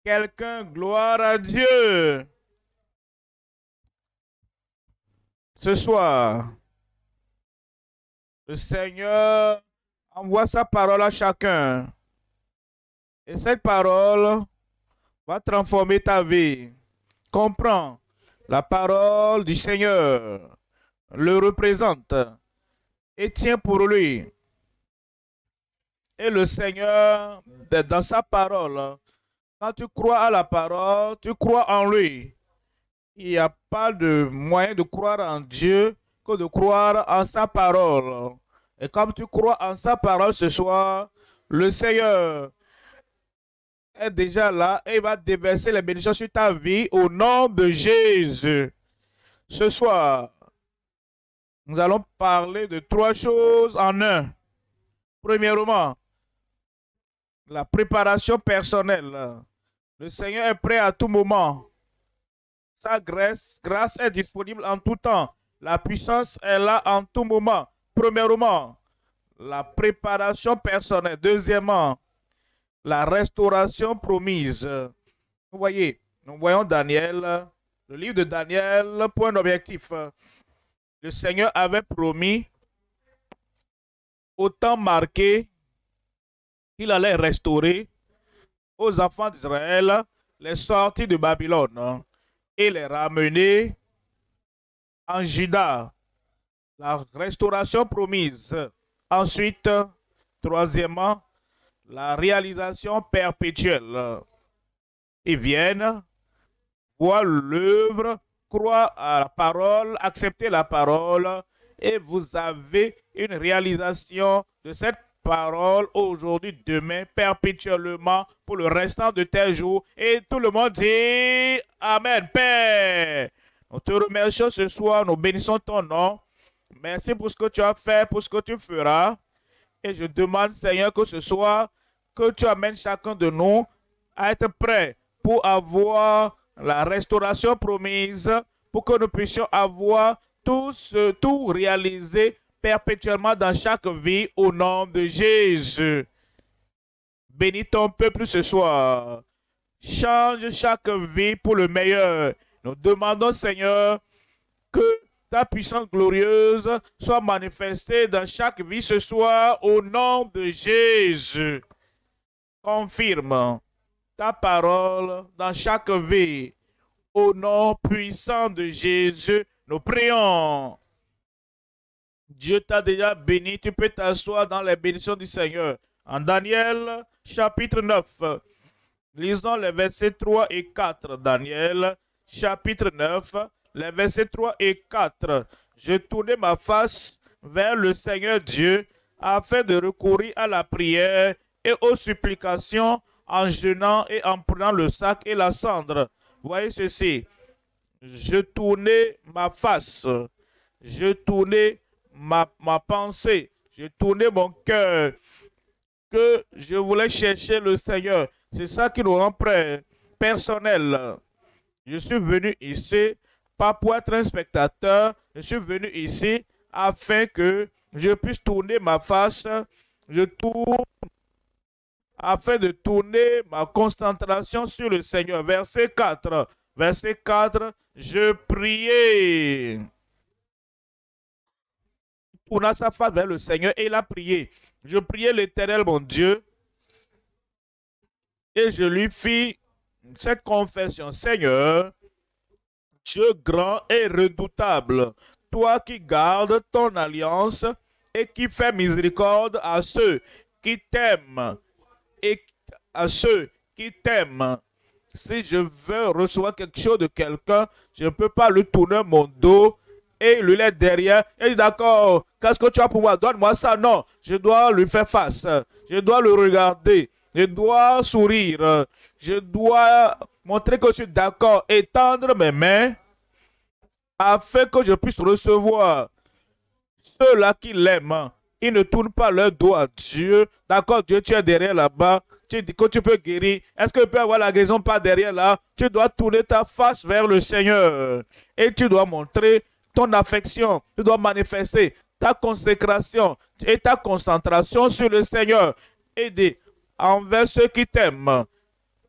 Quelqu'un, gloire à Dieu. Ce soir, le Seigneur envoie sa parole à chacun. Et cette parole va transformer ta vie. Comprends, la parole du Seigneur le représente et tient pour lui. Et le Seigneur, dans sa parole, quand tu crois à la parole, tu crois en lui. Il n'y a pas de moyen de croire en Dieu que de croire en sa parole. Et comme tu crois en sa parole ce soir, le Seigneur est déjà là et il va déverser les bénédictions sur ta vie au nom de Jésus. Ce soir, nous allons parler de trois choses en un. Premièrement, la préparation personnelle. Le Seigneur est prêt à tout moment. Sa grâce est disponible en tout temps. La puissance est là en tout moment. Premièrement, la préparation personnelle. Deuxièmement, la restauration promise. Vous voyez, nous voyons Daniel, le livre de Daniel, pour un objectif. Le Seigneur avait promis au temps marqué qu'il allait restaurer aux enfants d'Israël les sorties de Babylone et les ramener en Juda. La restauration promise. Ensuite, troisièmement, la réalisation perpétuelle. Ils viennent, voient l'œuvre, croient à la parole, accepter la parole, et vous avez une réalisation de cette parole aujourd'hui, demain, perpétuellement, pour le restant de tes jours. Et tout le monde dit Amen, Père. Nous te remercions ce soir, nous bénissons ton nom. Merci pour ce que tu as fait, pour ce que tu feras. Et je demande, Seigneur, que ce soir, que tu amènes chacun de nous à être prêt pour avoir la restauration promise, pour que nous puissions avoir tout réalisé perpétuellement dans chaque vie au nom de Jésus. Bénis ton peuple ce soir. Change chaque vie pour le meilleur. Nous demandons, Seigneur, que ta puissance glorieuse soit manifestée dans chaque vie ce soir au nom de Jésus. Confirme ta parole dans chaque vie. Au nom puissant de Jésus, nous prions. Dieu t'a déjà béni, tu peux t'asseoir dans les bénédictions du Seigneur. En Daniel, chapitre 9, lisons les versets 3 et 4. Daniel, chapitre 9, les versets 3 et 4. Je tournai ma face vers le Seigneur Dieu afin de recourir à la prière et aux supplications en jeûnant et en prenant le sac et la cendre. Voyez ceci. Je tournais ma face. Je tournais ma pensée. Je tournais mon cœur. Que je voulais chercher le Seigneur. C'est ça qui nous rend prêts. Personnel. Je suis venu ici, pas pour être un spectateur. Je suis venu ici afin que je puisse tourner ma face. Je tourne afin de tourner ma concentration sur le Seigneur. Verset 4. Verset 4. Je priais. Il tourna sa face vers le Seigneur et il a prié. Je priais l'Éternel, mon Dieu, et je lui fis cette confession. Seigneur, Dieu grand et redoutable, toi qui gardes ton alliance et qui fais miséricorde à ceux qui t'aiment et à ceux qui t'aiment. Si je veux recevoir quelque chose de quelqu'un, je ne peux pas lui tourner mon dos et lui laisser derrière. Et dit d'accord, qu'est-ce que tu as pour moi? Donne-moi ça. Non, je dois lui faire face. Je dois le regarder. Je dois sourire. Je dois montrer que je suis d'accord. Étendre mes mains afin que je puisse recevoir ceux-là qui l'aiment. Ils ne tournent pas leur dos à Dieu. D'accord, Dieu, tu es derrière là-bas. Tu dis que tu peux guérir. Est-ce que tu peux avoir la guérison par derrière là? Tu dois tourner ta face vers le Seigneur. Et tu dois montrer ton affection. Tu dois manifester ta consécration et ta concentration sur le Seigneur. Aider envers ceux qui t'aiment.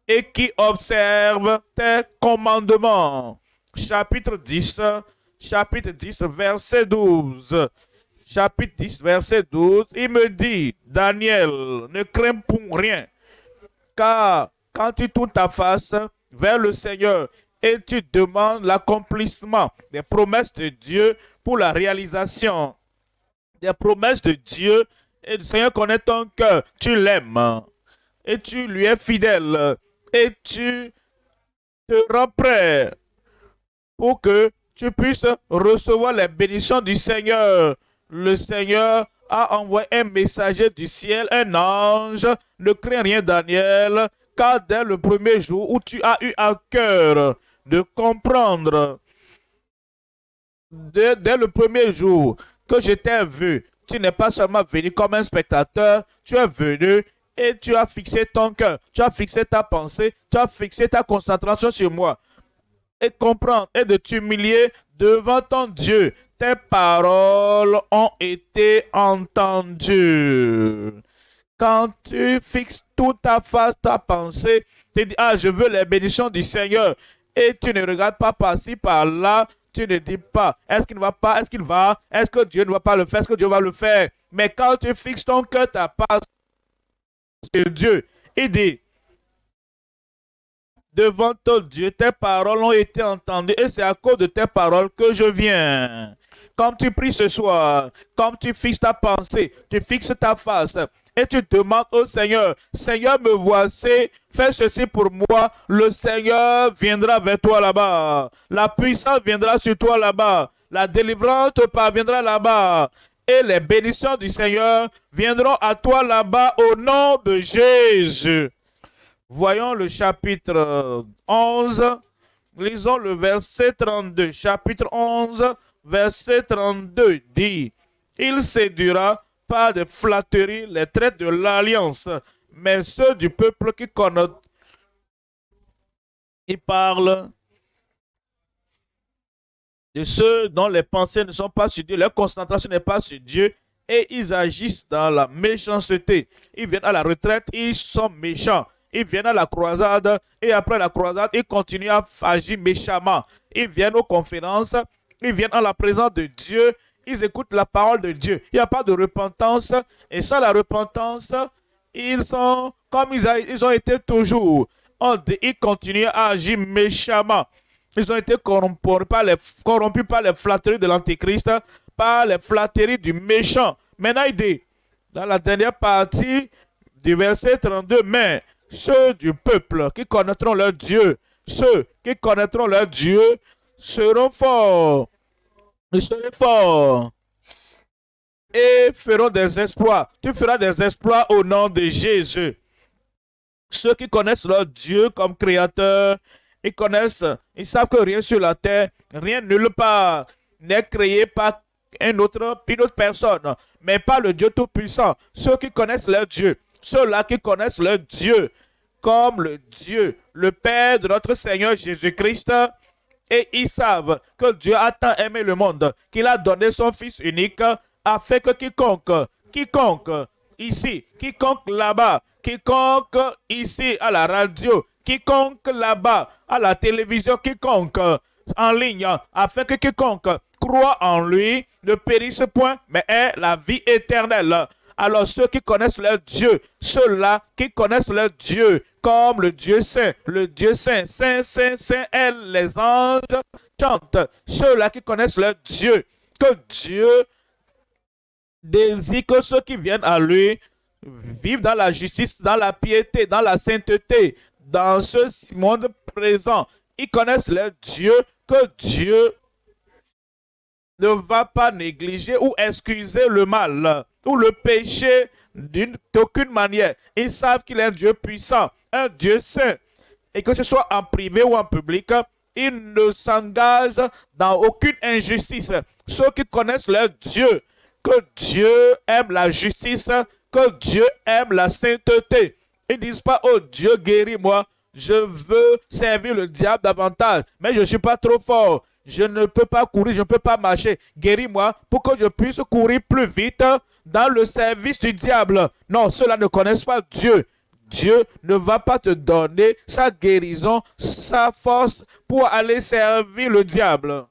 et qui observent tes commandements. Chapitre 10, verset 12. Chapitre 10, verset 12, il me dit, Daniel, ne crains pour rien, car quand tu tournes ta face vers le Seigneur et tu demandes l'accomplissement des promesses de Dieu pour la réalisation des promesses de Dieu, et le Seigneur connaît ton cœur, tu l'aimes et tu lui es fidèle et tu te rends prêt pour que tu puisses recevoir les bénédictions du Seigneur. Le Seigneur a envoyé un messager du ciel, un ange. Ne crains rien, Daniel, car dès le premier jour où tu as eu à cœur de comprendre, dès le premier jour que je t'ai vu, tu n'es pas seulement venu comme un spectateur, tu es venu et tu as fixé ton cœur, tu as fixé ta pensée, tu as fixé ta concentration sur moi. Et comprendre et de t'humilier devant ton Dieu. Tes paroles ont été entendues. Quand tu fixes toute ta face, ta pensée, tu dis, ah, je veux les bénédictions du Seigneur. Et tu ne regardes pas par-ci, par-là. Tu ne dis pas, est-ce qu'il ne va pas, est-ce qu'il va, est-ce que Dieu ne va pas le faire, est-ce que Dieu va le faire. Mais quand tu fixes ton cœur, ta passe sur Dieu, il dit, devant ton Dieu, tes paroles ont été entendues et c'est à cause de tes paroles que je viens. Comme tu pries ce soir, comme tu fixes ta pensée, tu fixes ta face et tu demandes au Seigneur, Seigneur, me voici, fais ceci pour moi, le Seigneur viendra vers toi là-bas. La puissance viendra sur toi là-bas. La délivrance te parviendra là-bas. Et les bénédictions du Seigneur viendront à toi là-bas au nom de Jésus. Voyons le chapitre 11, lisons le verset 32. Chapitre 11, verset 32 dit, « Il séduira par des flatteries les traits de l'alliance, mais ceux du peuple qui connaissent. » Il parle de ceux dont les pensées ne sont pas sur Dieu, leur concentration n'est pas sur Dieu, et ils agissent dans la méchanceté. Ils viennent à la retraite, ils sont méchants. Ils viennent à la croisade et après la croisade, ils continuent à agir méchamment. Ils viennent aux conférences, ils viennent à la présence de Dieu, ils écoutent la parole de Dieu. Il n'y a pas de repentance et sans la repentance, ils sont comme ils ont été toujours. Ils continuent à agir méchamment. Ils ont été corrompus par les flatteries de l'Antéchrist, par les flatteries du méchant. Maintenant, il dit, dans la dernière partie du verset 32, mais ceux du peuple qui connaîtront leur Dieu, ceux qui connaîtront leur Dieu seront forts. Ils seront forts et feront des exploits. Tu feras des exploits au nom de Jésus. Ceux qui connaissent leur Dieu comme créateur, ils savent que rien sur la terre, rien nulle part n'est créé par une autre personne, mais par le Dieu Tout-Puissant. Ceux qui connaissent leur Dieu, ceux-là qui connaissent leur Dieu, comme le Dieu, le Père de notre Seigneur Jésus-Christ, et ils savent que Dieu a tant aimé le monde, qu'il a donné son Fils unique, afin que quiconque ici, quiconque là-bas, quiconque ici à la radio, quiconque là-bas à la télévision, quiconque en ligne, afin que quiconque croit en lui ne périsse point, mais ait la vie éternelle. Alors ceux qui connaissent leur Dieu, ceux-là qui connaissent leur Dieu, comme le Dieu Saint, Saint, Saint, Saint, les anges chantent. Ceux-là qui connaissent leur Dieu, que Dieu désire que ceux qui viennent à lui vivent dans la justice, dans la piété, dans la sainteté, dans ce monde présent. Ils connaissent leur Dieu, que Dieu ne va pas négliger ou excuser le mal ou le péché d'aucune manière. Ils savent qu'il est un Dieu puissant, un Dieu saint. Et que ce soit en privé ou en public, ils ne s'engagent dans aucune injustice. Ceux qui connaissent leur Dieu, que Dieu aime la justice, que Dieu aime la sainteté. Ils ne disent pas, oh Dieu, guéris-moi, je veux servir le diable davantage, mais je ne suis pas trop fort. Je ne peux pas courir, je ne peux pas marcher. Guéris-moi pour que je puisse courir plus vite dans le service du diable. Non, ceux-là ne connaissent pas Dieu. Dieu ne va pas te donner sa guérison, sa force pour aller servir le diable.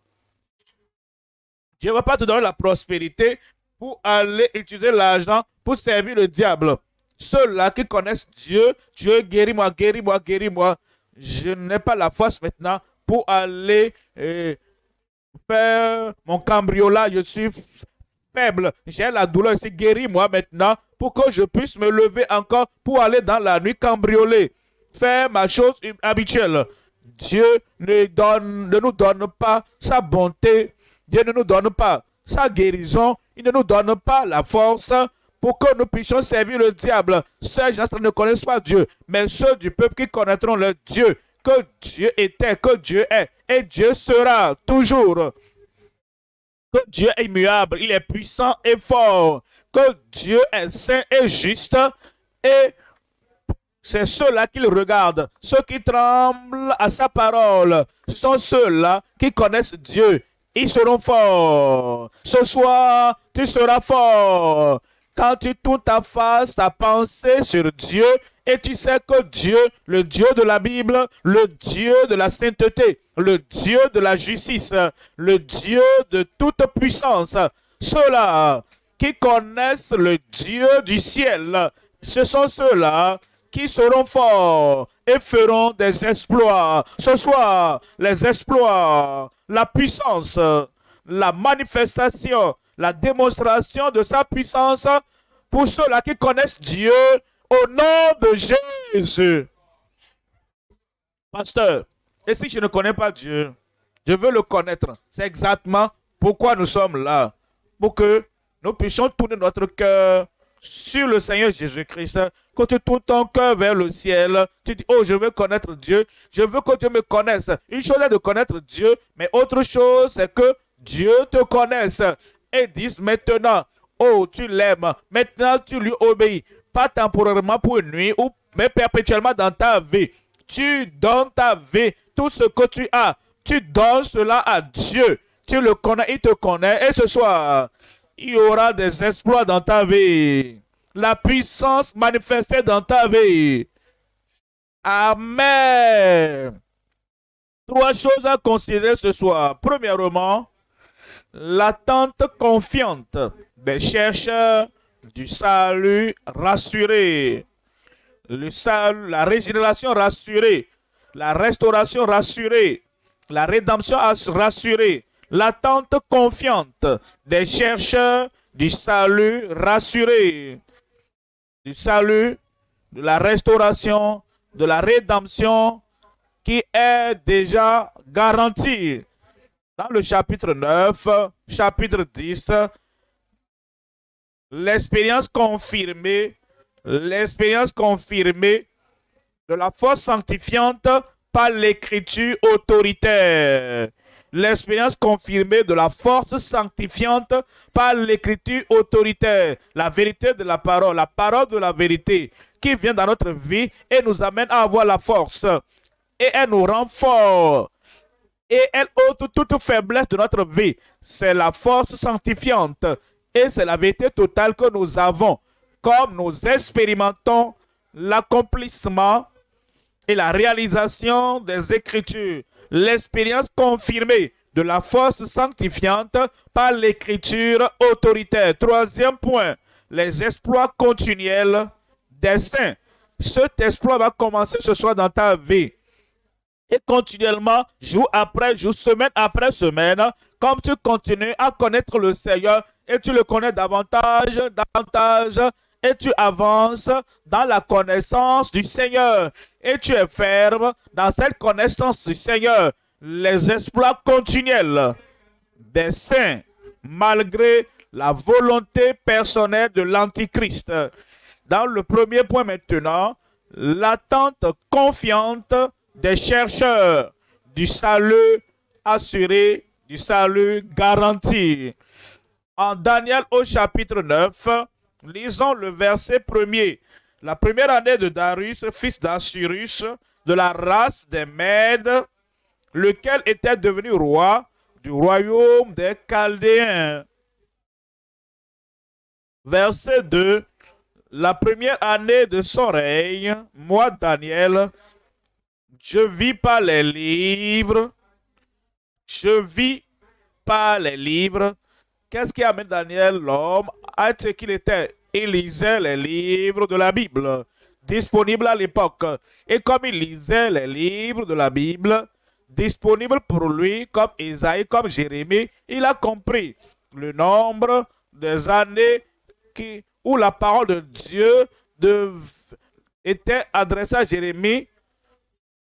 Dieu ne va pas te donner la prospérité pour aller utiliser l'argent pour servir le diable. Ceux-là qui connaissent Dieu, Dieu guéris-moi, guéris-moi, guéris-moi. Je n'ai pas la force maintenant pour aller faire mon cambriolage. Je suis faible. J'ai la douleur ici. Guéris-moi maintenant pour que je puisse me lever encore pour aller dans la nuit cambrioler. Faire ma chose habituelle. Dieu ne nous donne pas sa bonté. Dieu ne nous donne pas sa guérison. Il ne nous donne pas la force pour que nous puissions servir le diable. Ces gens ne connaissent pas Dieu, mais ceux du peuple qui connaîtront le Dieu, que Dieu était, que Dieu est, et Dieu sera toujours. Que Dieu est immuable, il est puissant et fort, que Dieu est saint et juste, et c'est ceux-là qu'il regarde, ceux qui tremblent à sa parole, ce sont ceux-là qui connaissent Dieu. Ils seront forts. Ce soir, tu seras fort. Quand tu tournes ta face, ta pensée sur Dieu, et tu sais que Dieu, le Dieu de la Bible, le Dieu de la sainteté, le Dieu de la justice, le Dieu de toute puissance, ceux-là qui connaissent le Dieu du ciel, ce sont ceux-là qui seront forts et feront des exploits. Ce soir, les exploits, la puissance, la manifestation, la démonstration de sa puissance pour ceux-là qui connaissent Dieu au nom de Jésus. Pasteur, et si je ne connais pas Dieu, je veux le connaître. C'est exactement pourquoi nous sommes là. Pour que nous puissions tourner notre cœur sur le Seigneur Jésus-Christ. Quand tu tournes ton cœur vers le ciel, tu dis, oh, je veux connaître Dieu. Je veux que Dieu me connaisse. Une chose est de connaître Dieu, mais autre chose, c'est que Dieu te connaisse. Et dis maintenant, oh, tu l'aimes. Maintenant, tu lui obéis. Pas temporairement pour une nuit, mais perpétuellement dans ta vie. Tu donnes ta vie, tout ce que tu as. Tu donnes cela à Dieu. Tu le connais, il te connaît. Et ce soir, il y aura des exploits dans ta vie. La puissance manifestée dans ta vie. Amen. Trois choses à considérer ce soir. Premièrement, l'attente confiante des chercheurs du salut rassuré. Le salut, la régénération rassurée. La restauration rassurée. La rédemption rassurée. L'attente confiante des chercheurs du salut rassuré. Du salut, de la restauration, de la rédemption qui est déjà garantie. Dans le chapitre 9, chapitre 10, l'expérience confirmée de la force sanctifiante par l'écriture autoritaire. L'expérience confirmée de la force sanctifiante par l'écriture autoritaire. La vérité de la parole de la vérité qui vient dans notre vie et nous amène à avoir la force. Et elle nous rend forts. Et elle ôte toute faiblesse de notre vie. C'est la force sanctifiante. Et c'est la vérité totale que nous avons. Comme nous expérimentons l'accomplissement et la réalisation des Écritures. L'expérience confirmée de la force sanctifiante par l'écriture autoritaire. Troisième point, les exploits continuels des saints. Cet exploit va commencer ce soir dans ta vie. Et continuellement, jour après jour, semaine après semaine, comme tu continues à connaître le Seigneur et tu le connais davantage, et tu avances dans la connaissance du Seigneur. Et tu es ferme dans cette connaissance du Seigneur. Les exploits continuels des saints, malgré la volonté personnelle de l'Antichrist. Dans le premier point maintenant, l'attente confiante des chercheurs du salut assuré, du salut garanti. En Daniel au chapitre 9, lisons le verset 1er. La première année de Darius, fils d'Assyrus, de la race des Mèdes, lequel était devenu roi du royaume des Chaldéens. Verset 2. La première année de son règne, moi, Daniel, je vis pas les livres. Je vis pas les livres. Qu'est-ce qui amène Daniel, l'homme, à ce qu'il était? Il lisait les livres de la Bible, disponibles à l'époque. Et comme il lisait les livres de la Bible, disponibles pour lui, comme Isaïe, comme Jérémie, il a compris le nombre des années où la parole de Dieu était adressée à Jérémie,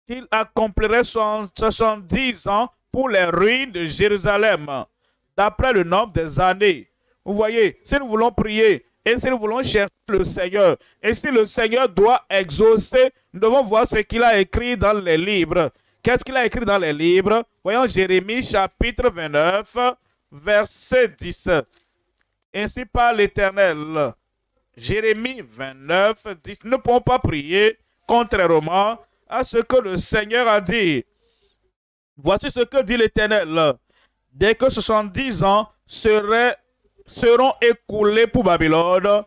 qu'il accomplirait 70 ans pour les ruines de Jérusalem, d'après le nombre des années. Vous voyez, si nous voulons prier et si nous voulons chercher le Seigneur, et si le Seigneur doit exaucer, nous devons voir ce qu'il a écrit dans les livres. Qu'est-ce qu'il a écrit dans les livres? Voyons Jérémie chapitre 29, verset 10. Ainsi parle l'Éternel. Jérémie 29, 10. Nous ne pouvons pas prier contrairement à ce que le Seigneur a dit. Voici ce que dit l'Éternel. Dès que 70 ans seront écoulés pour Babylone,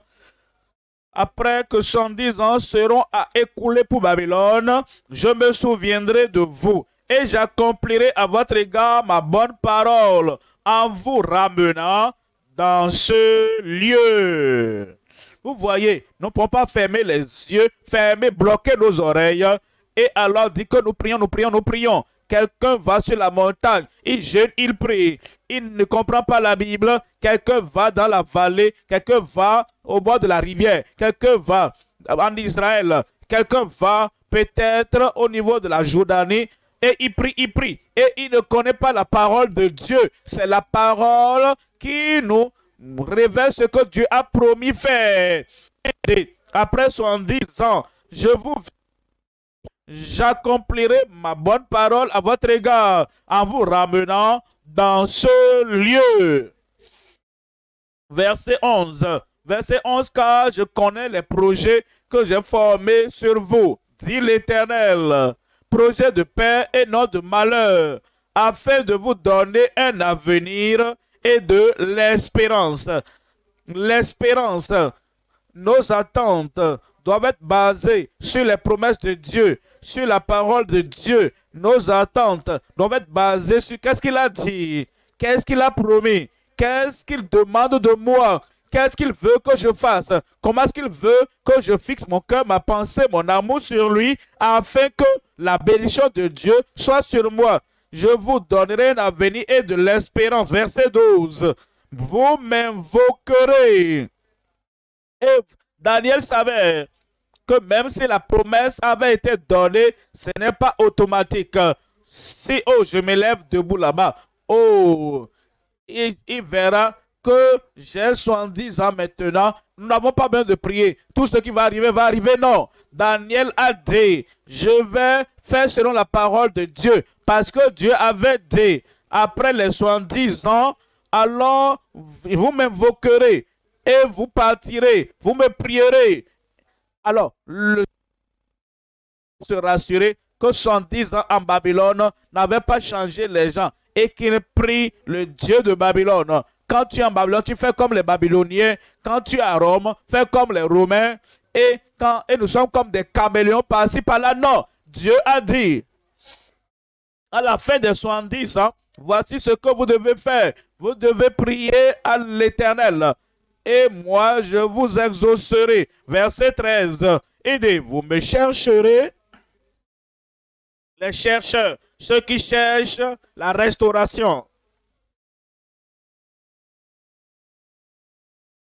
après que 110 ans seront écoulés pour Babylone, je me souviendrai de vous et j'accomplirai à votre égard ma bonne parole en vous ramenant dans ce lieu. Vous voyez, nous ne pouvons pas fermer les yeux, bloquer nos oreilles et alors dire que nous prions, nous prions, nous prions. Quelqu'un va sur la montagne, il jeûne, il prie, il ne comprend pas la Bible. Quelqu'un va dans la vallée, quelqu'un va au bord de la rivière, quelqu'un va en Israël, quelqu'un va peut-être au niveau de la Jordanie et il prie, et il ne connaît pas la parole de Dieu. C'est la parole qui nous révèle ce que Dieu a promis faire. Et après 70 ans, j'accomplirai ma bonne parole à votre égard en vous ramenant dans ce lieu. Verset 11. Verset 11, car je connais les projets que j'ai formés sur vous, dit l'Éternel. Projet de paix et non de malheur, afin de vous donner un avenir et de l'espérance. L'espérance, nos attentes doivent être basées sur les promesses de Dieu, sur la parole de Dieu. Nos attentes doivent être basées sur qu'est-ce qu'il a dit, qu'est-ce qu'il a promis, qu'est-ce qu'il demande de moi, qu'est-ce qu'il veut que je fasse, comment est-ce qu'il veut que je fixe mon cœur, ma pensée, mon amour sur lui, afin que la bénédiction de Dieu soit sur moi. Je vous donnerai un avenir et de l'espérance. Verset 12. Vous m'invoquerez. Et Daniel savait que même si la promesse avait été donnée, ce n'est pas automatique. Si, oh, je m'élève debout là-bas, oh, il verra que j'ai 70 ans maintenant, nous n'avons pas besoin de prier. Tout ce qui va arriver, non. Daniel a dit, je vais faire selon la parole de Dieu, parce que Dieu avait dit, après les 70 ans, alors vous m'invoquerez et vous partirez, vous me prierez. Alors, le se rassurer que 110 ans en Babylone n'avait pas changé les gens et qu'il prie le Dieu de Babylone. Quand tu es en Babylone, tu fais comme les Babyloniens. Quand tu es à Rome, fais comme les Romains. Et nous sommes comme des caméléons par-ci, par-là. Non, Dieu a dit, à la fin des 70 ans, voici ce que vous devez faire. Vous devez prier à l'Éternel. Et moi, je vous exaucerai. Verset 13. Et dit, vous me chercherez. Les chercheurs, ceux qui cherchent la restauration.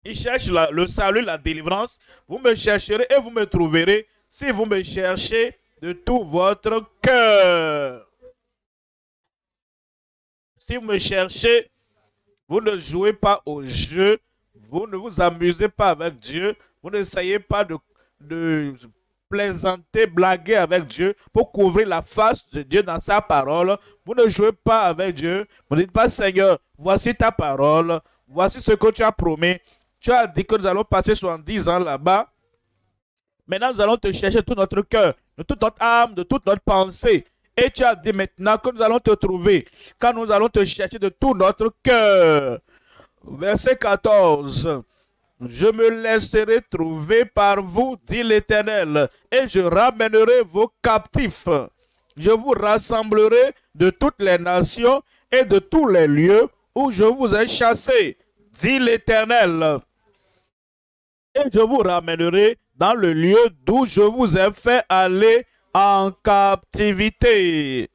Ils cherchent le salut, la délivrance. Vous me chercherez et vous me trouverez si vous me cherchez de tout votre cœur. Si vous me cherchez, vous ne jouez pas au jeu, vous ne vous amusez pas avec Dieu, vous n'essayez pas de plaisanter, blaguer avec Dieu pour couvrir la face de Dieu dans sa parole. Vous ne jouez pas avec Dieu. Vous ne dites pas, Seigneur, voici ta parole, voici ce que tu as promis. Tu as dit que nous allons passer 70 ans là-bas. Maintenant, nous allons te chercher de tout notre cœur, de toute notre âme, de toute notre pensée. Et tu as dit maintenant que nous allons te trouver, quand nous allons te chercher de tout notre cœur. Verset 14. je me laisserai trouver par vous, dit l'Éternel, et je ramènerai vos captifs. Je vous rassemblerai de toutes les nations et de tous les lieux où je vous ai chassés, dit l'Éternel. Et je vous ramènerai dans le lieu d'où je vous ai fait aller en captivité.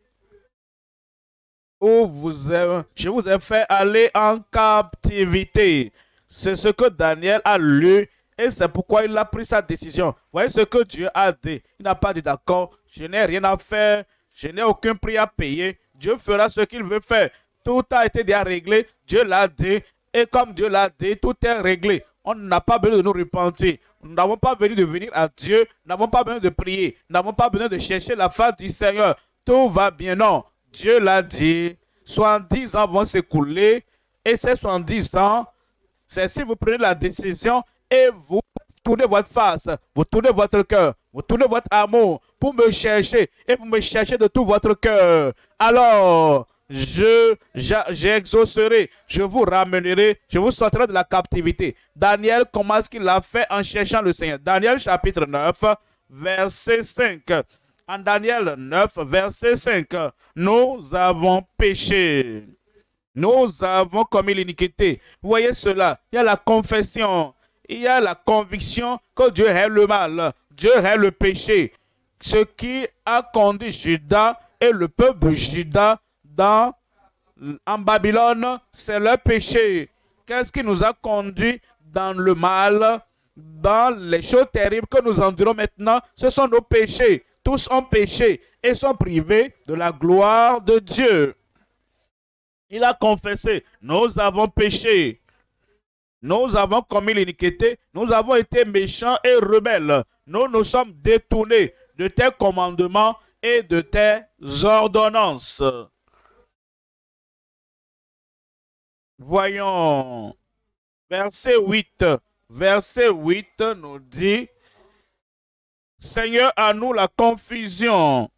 Je vous ai fait aller en captivité. C'est ce que Daniel a lu et c'est pourquoi il a pris sa décision. Voyez ce que Dieu a dit. Il n'a pas dit d'accord, je n'ai rien à faire, je n'ai aucun prix à payer. Dieu fera ce qu'il veut faire. Tout a été déjà réglé. Dieu l'a dit. Et comme Dieu l'a dit, tout est réglé. On n'a pas besoin de nous repentir. Nous n'avons pas besoin de venir à Dieu. Nous n'avons pas besoin de prier. Nous n'avons pas besoin de chercher la face du Seigneur. Tout va bien. Non. Dieu l'a dit. 70 ans vont s'écouler. Et ces 70 ans, c'est si vous prenez la décision et vous tournez votre face, vous tournez votre cœur, vous tournez votre amour pour me chercher et vous me cherchez de tout votre cœur. Alors, j'exaucerai, je vous ramènerai, je vous sortirai de la captivité. Daniel, comment est-ce qu'il l'a fait en cherchant le Seigneur? Daniel chapitre 9, verset 5. En Daniel 9, verset 5, nous avons péché. Nous avons commis l'iniquité. Vous voyez cela. Il y a la confession. Il y a la conviction que Dieu est le mal. Dieu est le péché. Ce qui a conduit Juda et le peuple de Juda en Babylone, c'est le péché. Qu'est-ce qui nous a conduit dans le mal, dans les choses terribles que nous endurons maintenant? Ce sont nos péchés. Tous ont péché et sont privés de la gloire de Dieu. Il a confessé, nous avons péché, nous avons commis l'iniquité, nous avons été méchants et rebelles. Nous nous sommes détournés de tes commandements et de tes ordonnances. Voyons, verset 8. Verset 8 nous dit, Seigneur, à nous la confusion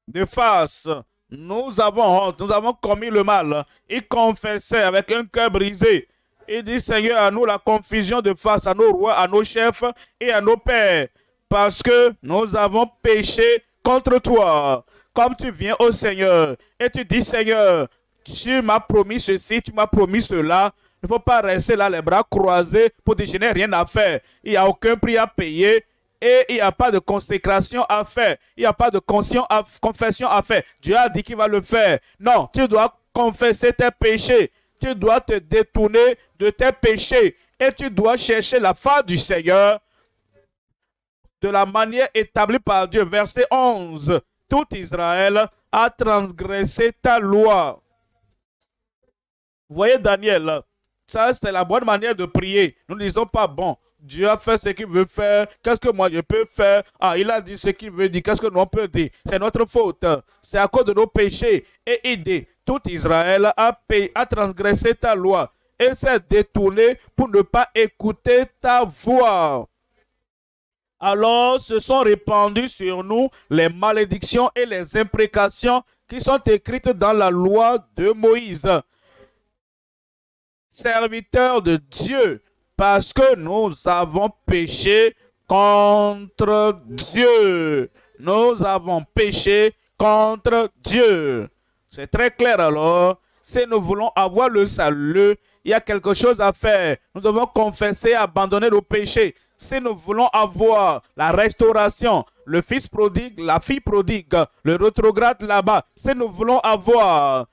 de face. Nous avons honte, nous avons commis le mal. Il confessait avec un cœur brisé. Il dit, Seigneur, à nous la confusion de face, à nos rois, à nos chefs et à nos pères, parce que nous avons péché contre toi. Comme tu viens au Seigneur et tu dis, Seigneur, tu m'as promis ceci, tu m'as promis cela. Il ne faut pas rester là les bras croisés pour dire, je n'ai rien à faire. Il n'y a aucun prix à payer. Et il n'y a pas de consécration à faire. Il n'y a pas de confession à faire. Dieu a dit qu'il va le faire. Non, tu dois confesser tes péchés. Tu dois te détourner de tes péchés. Et tu dois chercher la face du Seigneur de la manière établie par Dieu. Verset 11. Tout Israël a transgressé ta loi. Vous voyez Daniel, ça c'est la bonne manière de prier. Nous ne disons pas, bon, Dieu a fait ce qu'il veut faire. Qu'est-ce que moi je peux faire? Ah, il a dit ce qu'il veut dire. Qu'est-ce que nous on peut dire? C'est notre faute. C'est à cause de nos péchés. Et il dit, tout Israël a transgressé ta loi et s'est détourné pour ne pas écouter ta voix. Alors se sont répandues sur nous les malédictions et les imprécations qui sont écrites dans la loi de Moïse, serviteur de Dieu, parce que nous avons péché contre Dieu. Nous avons péché contre Dieu. C'est très clair alors. Si nous voulons avoir le salut, il y a quelque chose à faire. Nous devons confesser, abandonner nos péchés. Si nous voulons avoir la restauration, le fils prodigue, la fille prodigue, le rétrograde là-bas, si nous voulons avoir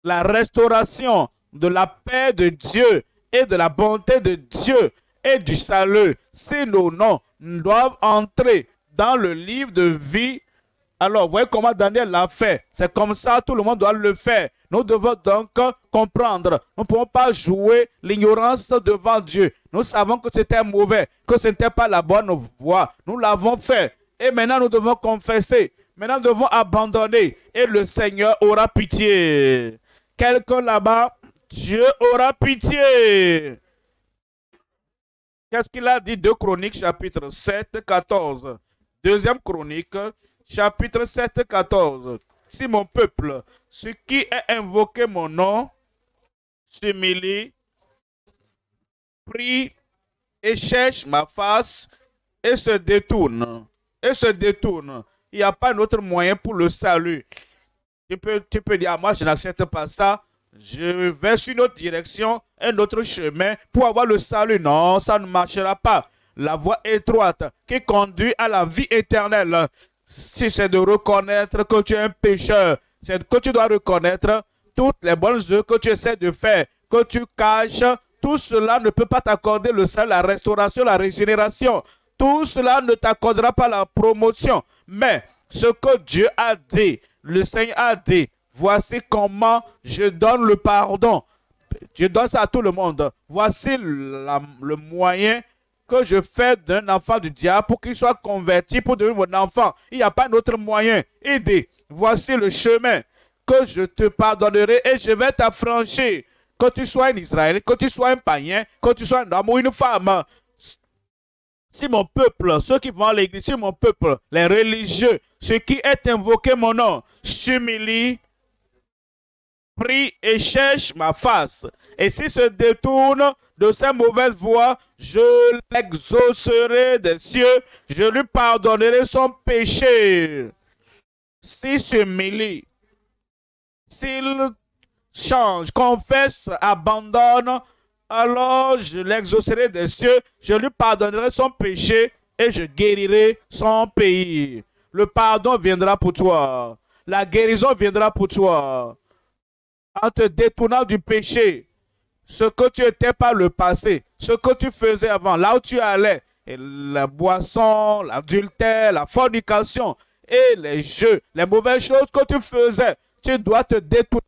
la restauration de la paix de Dieu et de la bonté de Dieu et du salut, si nos noms doivent entrer dans le livre de vie, alors voyez comment Daniel l'a fait. C'est comme ça, tout le monde doit le faire. Nous devons donc comprendre. Nous ne pouvons pas jouer l'ignorance devant Dieu. Nous savons que c'était mauvais, que ce n'était pas la bonne voie. Nous l'avons fait. Et maintenant, nous devons confesser. Maintenant, nous devons abandonner. Et le Seigneur aura pitié. Quelqu'un là-bas, Dieu aura pitié. Qu'est-ce qu'il a dit? 2 Chroniques, chapitre 7, 14. Deuxième Chronique, chapitre 7, 14. Si mon peuple, ce qui est invoqué mon nom, s'humilie, prie et cherche ma face et se détourne. Et se détourne. Il n'y a pas d'autre moyen pour le salut. Tu peux dire, moi, je n'accepte pas ça. Je vais sur une autre direction, un autre chemin pour avoir le salut. Non, ça ne marchera pas. La voie étroite qui conduit à la vie éternelle, si c'est de reconnaître que tu es un pécheur, c'est que tu dois reconnaître toutes les bonnes œuvres que tu essaies de faire, que tu caches. Tout cela ne peut pas t'accorder le salut, la restauration, la régénération. Tout cela ne t'accordera pas la promotion. Mais ce que Dieu a dit, le Seigneur a dit, voici comment je donne le pardon. Je donne ça à tout le monde. Voici le moyen que je fais d'un enfant du diable pour qu'il soit converti pour devenir mon enfant. Il n'y a pas d'autre moyen. Il dit, voici le chemin que je te pardonnerai et je vais t'affranchir. Que tu sois un Israélite, que tu sois un païen, que tu sois un homme ou une femme. Si mon peuple, ceux qui vont à l'église, si mon peuple, les religieux, ceux qui est invoqué mon nom, s'humilie, prie et cherche ma face. Et s'il se détourne de ses mauvaises voies, je l'exaucerai des cieux, je lui pardonnerai son péché. S'il s'humilie, s'il change, confesse, abandonne, alors je l'exaucerai des cieux, je lui pardonnerai son péché et je guérirai son pays. Le pardon viendra pour toi. La guérison viendra pour toi. En te détournant du péché, ce que tu étais par le passé, ce que tu faisais avant, là où tu allais, et la boisson, l'adultère, la fornication et les jeux, les mauvaises choses que tu faisais, tu dois te détourner.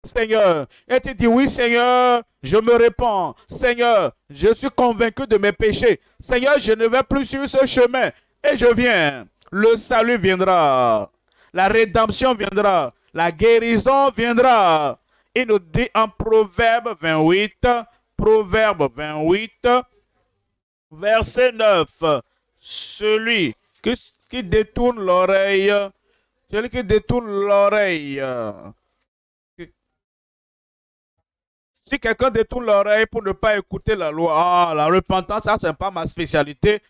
Seigneur, et tu dis, oui Seigneur, je me répands. Seigneur, je suis convaincu de mes péchés. Seigneur, je ne vais plus sur ce chemin. Et je viens. Le salut viendra. La rédemption viendra. La guérison viendra. Il nous dit en Proverbe 28, verset 9, celui qui détourne l'oreille, si quelqu'un détourne l'oreille pour ne pas écouter la loi, la repentance, ça, c'est pas ma spécialité.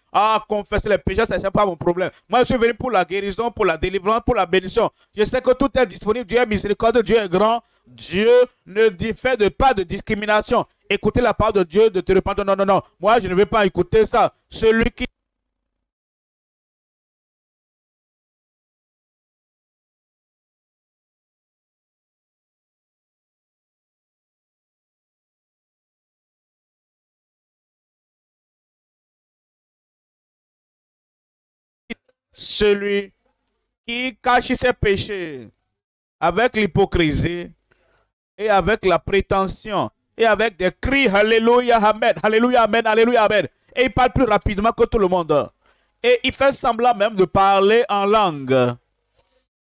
Confesser les péchés, ça, c'est pas mon problème. Moi, je suis venu pour la guérison, pour la délivrance, pour la bénédiction. Je sais que tout est disponible. Dieu est miséricordieux, Dieu est grand. Dieu ne fait pas de discrimination. Écoutez la parole de Dieu, de te repentir. Non, non, non. Moi, je ne vais pas écouter ça. Celui qui cache ses péchés avec l'hypocrisie et avec la prétention et avec des cris Alléluia, Amen, Alléluia, Amen, Alléluia, Amen. Et il parle plus rapidement que tout le monde. Et il fait semblant même de parler en langue.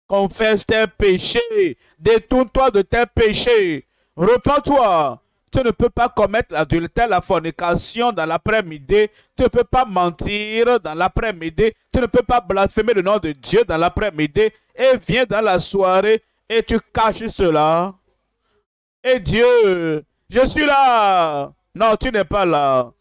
Confesse tes péchés, détourne-toi de tes péchés, repens-toi. Tu ne peux pas commettre l'adultère, la fornication dans l'après-midi. Tu ne peux pas mentir dans l'après-midi. Tu ne peux pas blasphémer le nom de Dieu dans l'après-midi. Et viens dans la soirée et tu caches cela. Et Dieu, je suis là. Non, tu n'es pas là.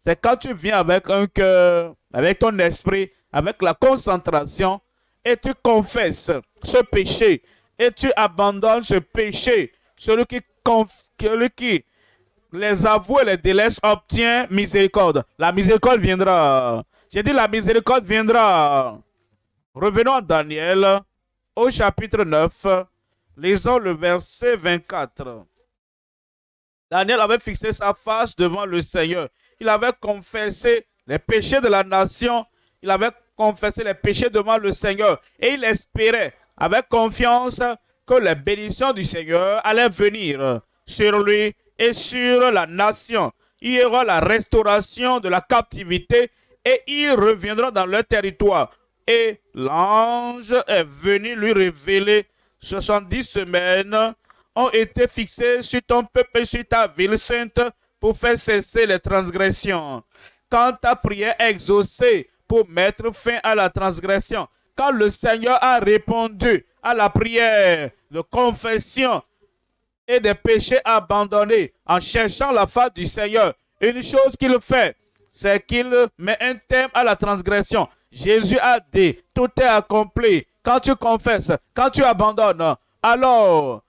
C'est quand tu viens avec un cœur, avec ton esprit, avec la concentration, et tu confesses ce péché, et tu abandonnes ce péché. Celui qui les avoue et les délaisse obtient miséricorde. La miséricorde viendra. J'ai dit la miséricorde viendra. Revenons à Daniel au chapitre 9. Lisons le verset 24. Daniel avait fixé sa face devant le Seigneur. Il avait confessé les péchés de la nation. Il avait confessé les péchés devant le Seigneur. Et il espérait, avec confiance, que les bénédictions du Seigneur allaient venir sur lui et sur la nation. Il y aura la restauration de la captivité et ils reviendront dans leur territoire. Et l'ange est venu lui révéler 70 semaines ont été fixées sur ton peuple et sur ta ville sainte pour faire cesser les transgressions. Quand ta prière est exaucée pour mettre fin à la transgression, quand le Seigneur a répondu à la prière de confession et des péchés abandonnés en cherchant la face du Seigneur, une chose qu'il fait, c'est qu'il met un terme à la transgression. Jésus a dit, tout est accompli. Quand tu confesses, quand tu abandonnes, alors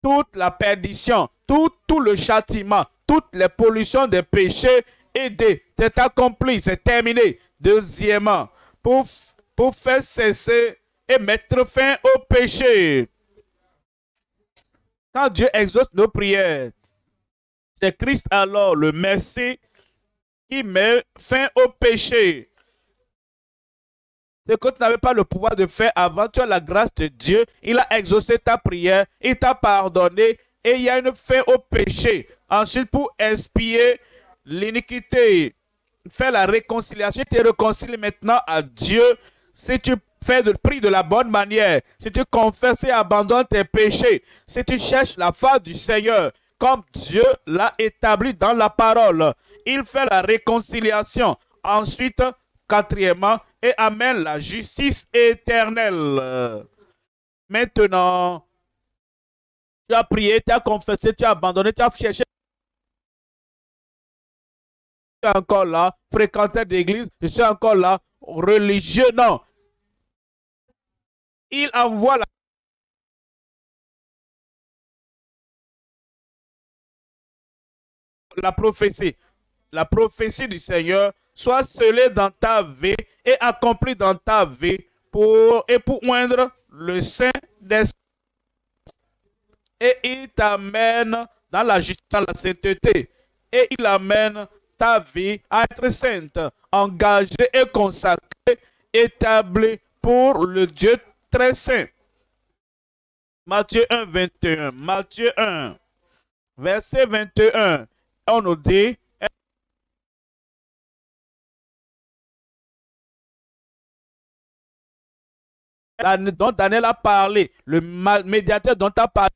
toute la perdition, tout le châtiment, toutes les pollutions des péchés c'est accompli, c'est terminé. Deuxièmement, pour faire cesser et mettre fin au péché. Quand Dieu exauce nos prières, c'est Christ alors le Messie qui met fin au péché. Ce que tu n'avais pas le pouvoir de faire avant, tu as la grâce de Dieu. Il a exaucé ta prière, il t'a pardonné et il y a une fin au péché. Ensuite, pour expier l'iniquité, faire la réconciliation, tu te réconcilies maintenant à Dieu. Si tu fais le prix de la bonne manière, si tu confesses et abandonnes tes péchés, si tu cherches la face du Seigneur, comme Dieu l'a établi dans la parole, il fait la réconciliation. Ensuite, quatrièmement, et amène la justice éternelle. Maintenant, tu as prié, tu as confessé, tu as abandonné, tu as cherché. Je suis encore là, fréquenteur d'église, je suis encore là, religieux, non. Il envoie la prophétie. La prophétie du Seigneur soit scellée dans ta vie et accomplie dans ta vie pour oindre le sein des et il t'amène dans la justice, dans la sainteté. Et il amène ta vie à être sainte, engagée et consacrée, établie pour le Dieu très saint. Matthieu 1, 21. Matthieu 1, verset 21. On nous dit, dont Daniel a parlé, le médiateur dont tu as parlé,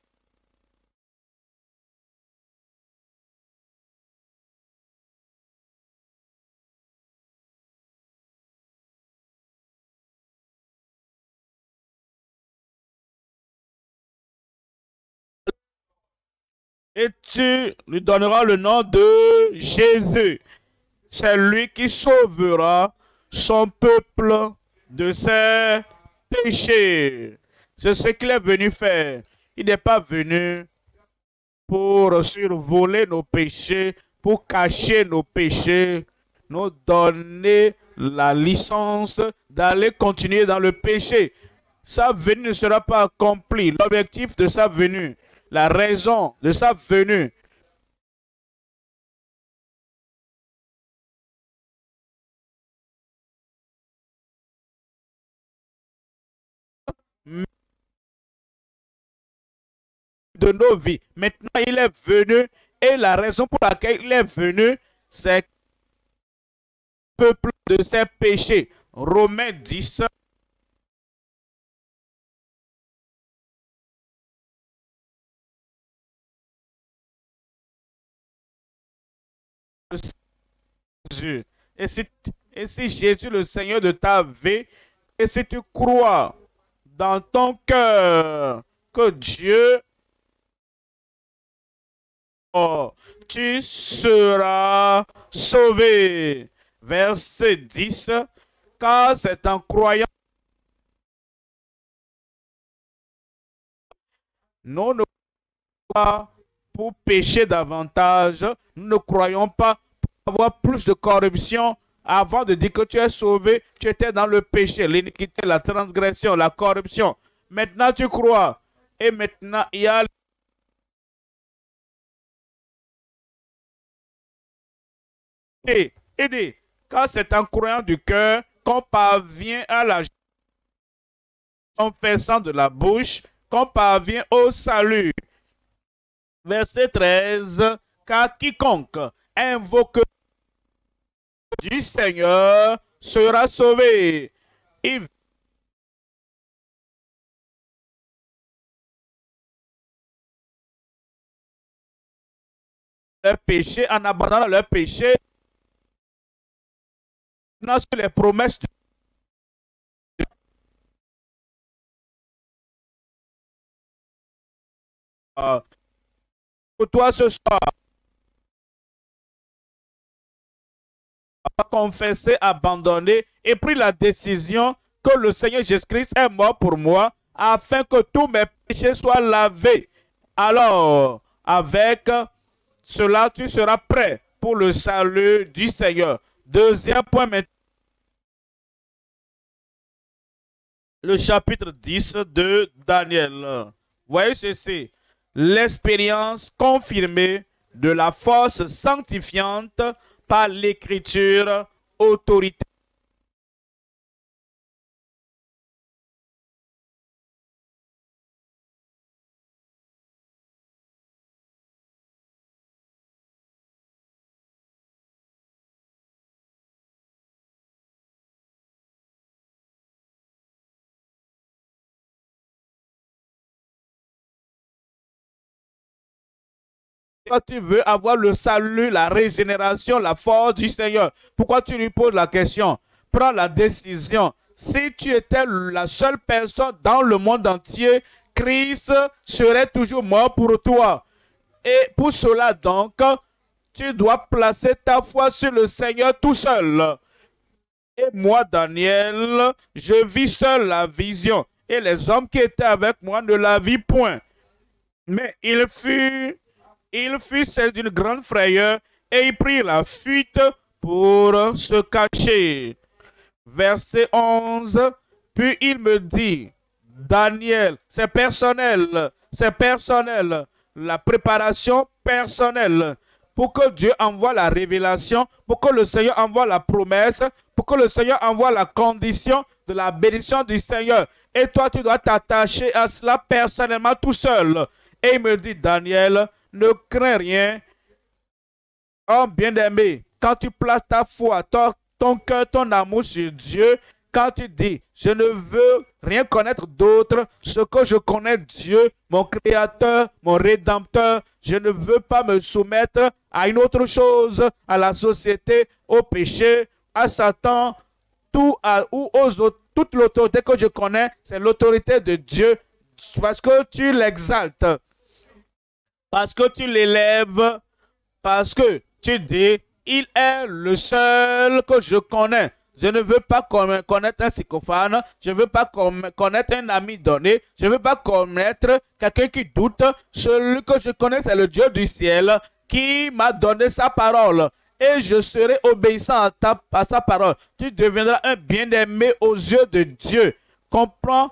et tu lui donneras le nom de Jésus. C'est lui qui sauvera son peuple de ses péchés. C'est ce qu'il est venu faire. Il n'est pas venu pour survoler nos péchés, pour cacher nos péchés, nous donner la licence d'aller continuer dans le péché. Sa venue ne sera pas accomplie. L'objectif de sa venue, la raison de sa venue, de nos vies. Maintenant, il est venu et la raison pour laquelle il est venu, c'est le peuple de ses péchés. Romains 10. Jésus. Et si Jésus, le Seigneur de ta vie, et si tu crois dans ton cœur que Dieu, oh, tu seras sauvé. Verset 10, car c'est en croyant, nous ne croyons pas pour pécher davantage, nous ne croyons pas pour avoir plus de corruption. Avant de dire que tu es sauvé, tu étais dans le péché, l'iniquité, la transgression, la corruption. Maintenant tu crois. Et maintenant il y a dit, car c'est en croyant du cœur qu'on parvient à la confessant de la bouche, qu'on parvient au salut. Verset 13, car quiconque invoque du Seigneur sera sauvé. Il leur péché, en abandonnant leur péché, sur les promesses de pour toi ce soir. Confesser, abandonner et pris la décision que le Seigneur Jésus-Christ est mort pour moi afin que tous mes péchés soient lavés. Alors, avec cela, tu seras prêt pour le salut du Seigneur. Deuxième point maintenant. Le chapitre 10 de Daniel. Voyez ceci. L'expérience confirmée de la force sanctifiante par l'écriture autorité. Toi, tu veux avoir le salut, la régénération, la force du Seigneur. Pourquoi tu lui poses la question? Prends la décision. Si tu étais la seule personne dans le monde entier, Christ serait toujours mort pour toi. Et pour cela donc, tu dois placer ta foi sur le Seigneur tout seul. Et moi, Daniel, je vis seul la vision. Et les hommes qui étaient avec moi ne la vit point. Mais il fut celle d'une grande frayeur et il prit la fuite pour se cacher. Verset 11, puis il me dit, Daniel, c'est personnel, la préparation personnelle, pour que Dieu envoie la révélation, pour que le Seigneur envoie la promesse, pour que le Seigneur envoie la condition de la bénédiction du Seigneur. Et toi, tu dois t'attacher à cela personnellement tout seul. Et il me dit, Daniel, ne crains rien. Oh bien-aimé, quand tu places ta foi, ton cœur, ton amour sur Dieu, quand tu dis, je ne veux rien connaître d'autre, ce que je connais Dieu, mon Créateur, mon Rédempteur, je ne veux pas me soumettre à une autre chose, à la société, au péché, à Satan, ou aux autres. Toute l'autorité que je connais, c'est l'autorité de Dieu, parce que tu l'exaltes, parce que tu l'élèves, parce que tu dis, il est le seul que je connais. Je ne veux pas connaître un psychophane, je ne veux pas connaître un ami donné, je ne veux pas connaître quelqu'un qui doute. Celui que je connais, c'est le Dieu du ciel qui m'a donné sa parole. Et je serai obéissant à sa parole. Tu deviendras un bien-aimé aux yeux de Dieu. Comprends?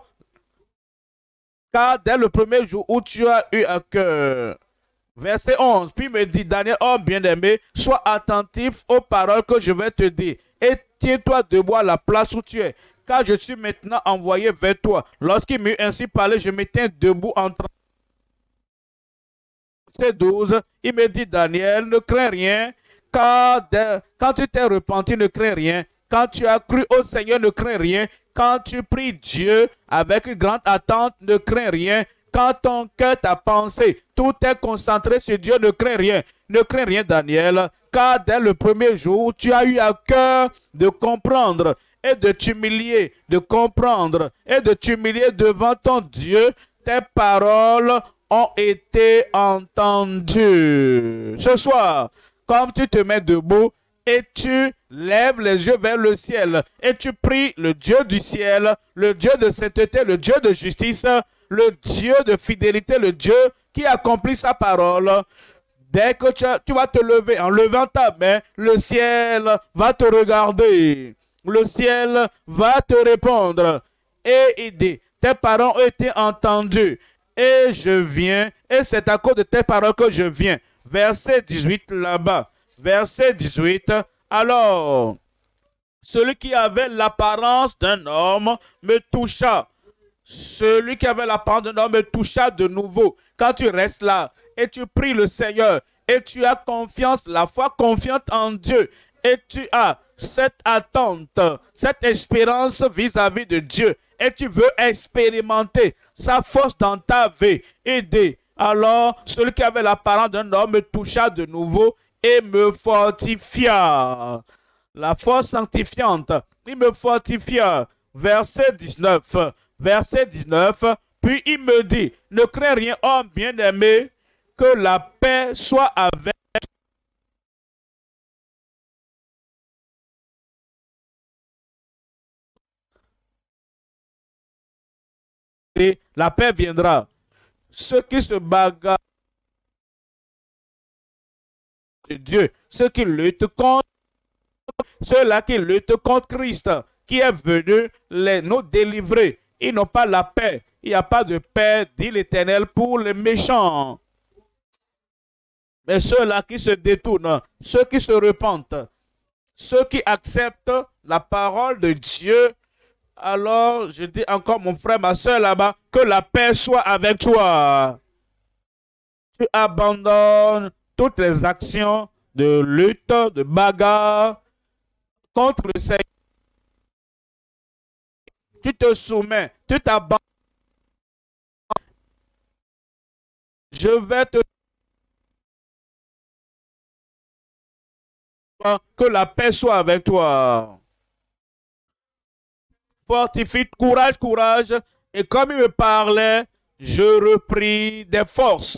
Car dès le premier jour où tu as eu un cœur. Verset 11, puis me dit, Daniel, oh bien-aimé, sois attentif aux paroles que je vais te dire. Et tiens-toi debout à la place où tu es, car je suis maintenant envoyé vers toi. Lorsqu'il m'eut ainsi parlé, je me tiens debout en train. Verset 12, il me dit, Daniel, ne crains rien, car quand tu t'es repenti, ne crains rien. Quand tu as cru au Seigneur, ne crains rien. Quand tu pries Dieu avec une grande attente, ne crains rien. Quand ton cœur, ta pensée, tout est concentré sur Dieu, ne crains rien. Ne crains rien, Daniel, car dès le premier jour, tu as eu à cœur de comprendre et de t'humilier, de comprendre et de t'humilier devant ton Dieu. Tes paroles ont été entendues. Ce soir, comme tu te mets debout et tu lèves les yeux vers le ciel et tu pries le Dieu du ciel, le Dieu de sainteté, le Dieu de justice, le Dieu de fidélité, le Dieu qui accomplit sa parole. Dès que tu vas te lever, en levant ta main, le ciel va te regarder. Le ciel va te répondre. Et il dit, tes paroles ont été entendues. Et je viens, et c'est à cause de tes paroles que je viens. Verset 18 là-bas. Verset 18. Alors, celui qui avait l'apparence d'un homme me toucha. Celui qui avait l'apparence d'un homme me toucha de nouveau. Quand tu restes là et tu pries le Seigneur et tu as confiance, la foi confiante en Dieu et tu as cette attente, cette espérance vis-à-vis de Dieu et tu veux expérimenter sa force dans ta vie, aider. Alors, celui qui avait l'apparence d'un homme me toucha de nouveau et me fortifia. La force sanctifiante, il me fortifia. Verset 19. Verset 19, puis il me dit, ne crains rien, homme bien-aimé, que la paix soit avec et la paix viendra. Ceux qui se bagarrent de Dieu, ceux qui luttent contre, ceux-là qui luttent contre Christ, qui est venu nous délivrer, ils n'ont pas la paix. Il n'y a pas de paix, dit l'Éternel, pour les méchants. Mais ceux-là qui se détournent, ceux qui se repentent, ceux qui acceptent la parole de Dieu, alors je dis encore, mon frère, ma soeur là-bas, que la paix soit avec toi. Tu abandonnes toutes les actions de lutte, de bagarre contre le Seigneur. Tu te soumets, tu t'abandonnes. Je vais te dire que la paix soit avec toi. Fortifie, courage, courage. Et comme il me parlait, je repris des forces.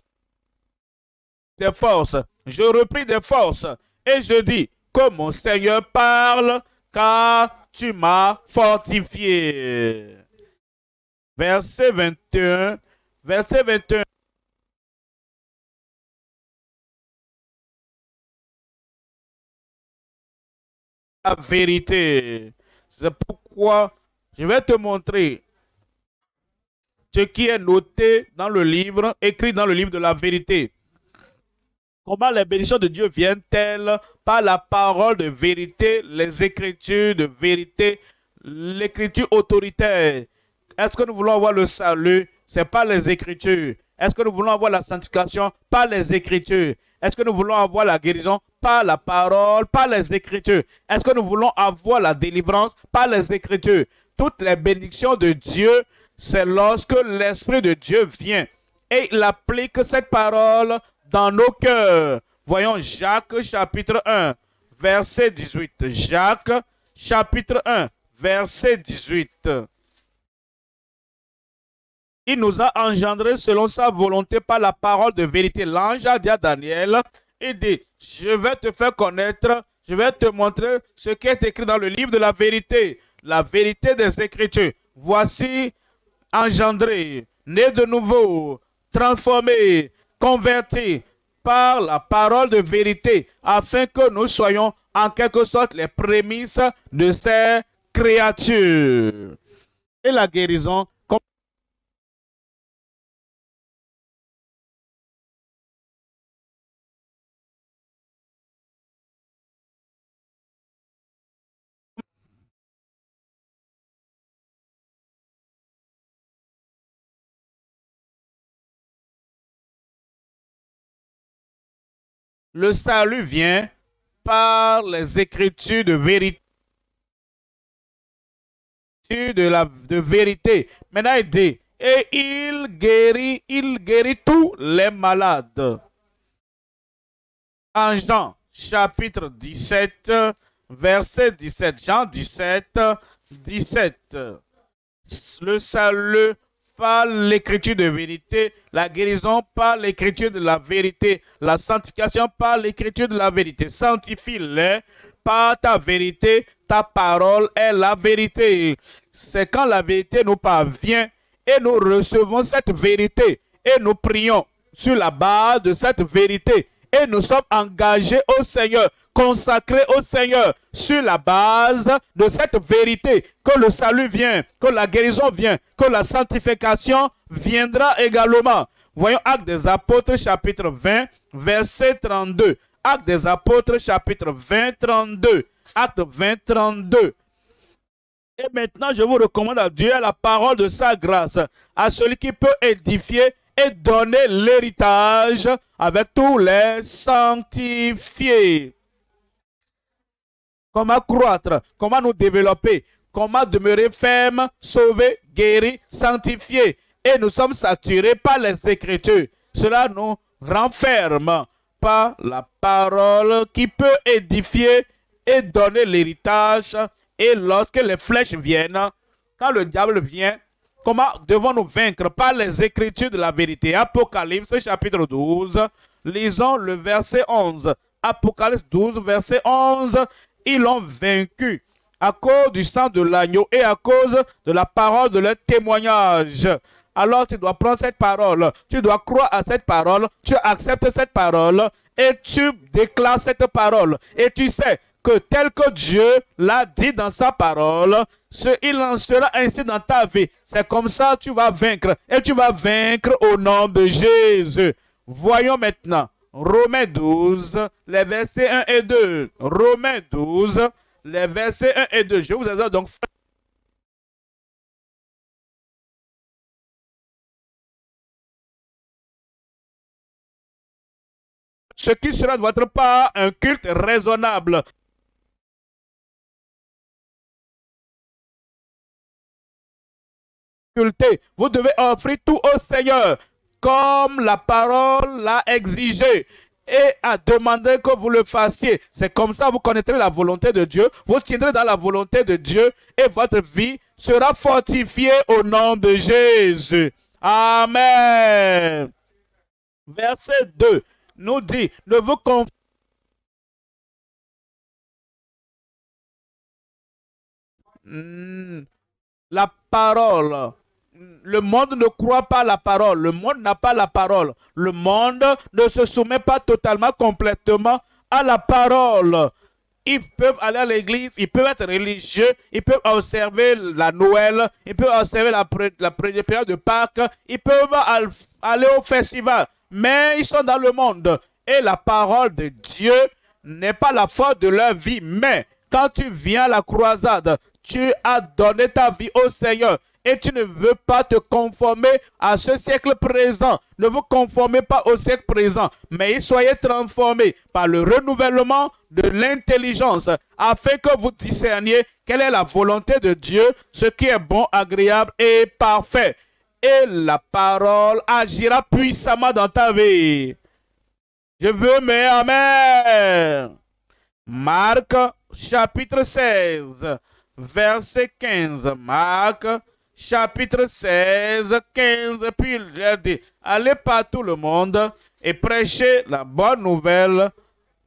Des forces. Je repris des forces. Et je dis que mon Seigneur parle, car tu m'as fortifié. Verset 21. Verset 21. La vérité. C'est pourquoi je vais te montrer ce qui est noté dans le livre, écrit dans le livre de la vérité. Comment les bénédictions de Dieu viennent-elles? Par la parole de vérité, les écritures de vérité, l'écriture autoritaire. Est-ce que nous voulons avoir le salut? C'est pas les écritures. Est-ce que nous voulons avoir la sanctification? Pas les écritures. Est-ce que nous voulons avoir la guérison? Pas la parole, pas les écritures. Est-ce que nous voulons avoir la délivrance? Pas les écritures. Toutes les bénédictions de Dieu, c'est lorsque l'Esprit de Dieu vient et il applique cette parole dans nos cœurs. Voyons Jacques chapitre 1, verset 18. Jacques chapitre 1, verset 18. Il nous a engendrés selon sa volonté par la parole de vérité. L'ange a dit à Daniel, il dit, je vais te faire connaître, je vais te montrer ce qui est écrit dans le livre de la vérité des Écritures. Voici engendré, né de nouveau, transformé, converti par la parole de vérité, afin que nous soyons en quelque sorte les prémices de ces créatures. Et la guérison, le salut vient par les écritures de vérité. De vérité. Maintenant, il dit, et il guérit tous les malades. En Jean, chapitre 17, verset 17. Jean 17, 17. Le salut par l'écriture de vérité, la guérison par l'écriture de la vérité, la sanctification par l'écriture de la vérité. Sanctifie-les par ta vérité, ta parole est la vérité. C'est quand la vérité nous parvient et nous recevons cette vérité et nous prions sur la base de cette vérité et nous sommes engagés au Seigneur, consacrés au Seigneur sur la base de cette vérité, que le salut vient, que la guérison vient, que la sanctification viendra également. Voyons Actes des Apôtres chapitre 20, verset 32. Actes des Apôtres chapitre 20, 32. Acte 20, 32. Et maintenant, je vous recommande à Dieu la parole de sa grâce, à celui qui peut édifier et donner l'héritage avec tous les sanctifiés. Comment croître, comment nous développer, comment demeurer ferme, sauvé, guéri, sanctifié. Et nous sommes saturés par les Écritures. Cela nous renferme par la parole qui peut édifier et donner l'héritage. Et lorsque les flèches viennent, quand le diable vient, Comment devons-nous vaincre? Par les écritures de la vérité. Apocalypse chapitre 12. Lisons le verset 11. Apocalypse 12, verset 11. Ils l'ont vaincu à cause du sang de l'agneau et à cause de la parole de leur témoignage. Alors tu dois prendre cette parole, tu dois croire à cette parole, tu acceptes cette parole et tu déclares cette parole. Et tu sais que tel que Dieu l'a dit dans sa parole, il en sera ainsi dans ta vie. C'est comme ça que tu vas vaincre et tu vas vaincre au nom de Jésus. Voyons maintenant Romains 12, les versets 1 et 2. Romains 12, les versets 1 et 2. Je vous exhorte donc. Ce qui sera de votre part un culte raisonnable. Vous devez offrir tout au Seigneur, comme la parole l'a exigé, et a demandé que vous le fassiez. C'est comme ça que vous connaîtrez la volonté de Dieu, vous tiendrez dans la volonté de Dieu, et votre vie sera fortifiée au nom de Jésus. Amen. Verset 2 nous dit, ne vous confiez la parole. Le monde ne croit pas la parole. Le monde n'a pas la parole. Le monde ne se soumet pas totalement, complètement à la parole. Ils peuvent aller à l'église, ils peuvent être religieux, ils peuvent observer la Noël, ils peuvent observer la période de Pâques, ils peuvent aller au festival, mais ils sont dans le monde. Et la parole de Dieu n'est pas la force de leur vie, mais quand tu viens à la croisade, tu as donné ta vie au Seigneur et tu ne veux pas te conformer à ce siècle présent. Ne vous conformez pas au siècle présent, mais soyez transformés par le renouvellement de l'intelligence afin que vous discerniez quelle est la volonté de Dieu, ce qui est bon, agréable et parfait. Et la parole agira puissamment dans ta vie. Je veux, mais amen. Marc chapitre 16, verset 15. Marc chapitre 16, 15. Puis il a dit, allez par tout le monde et prêchez la bonne nouvelle,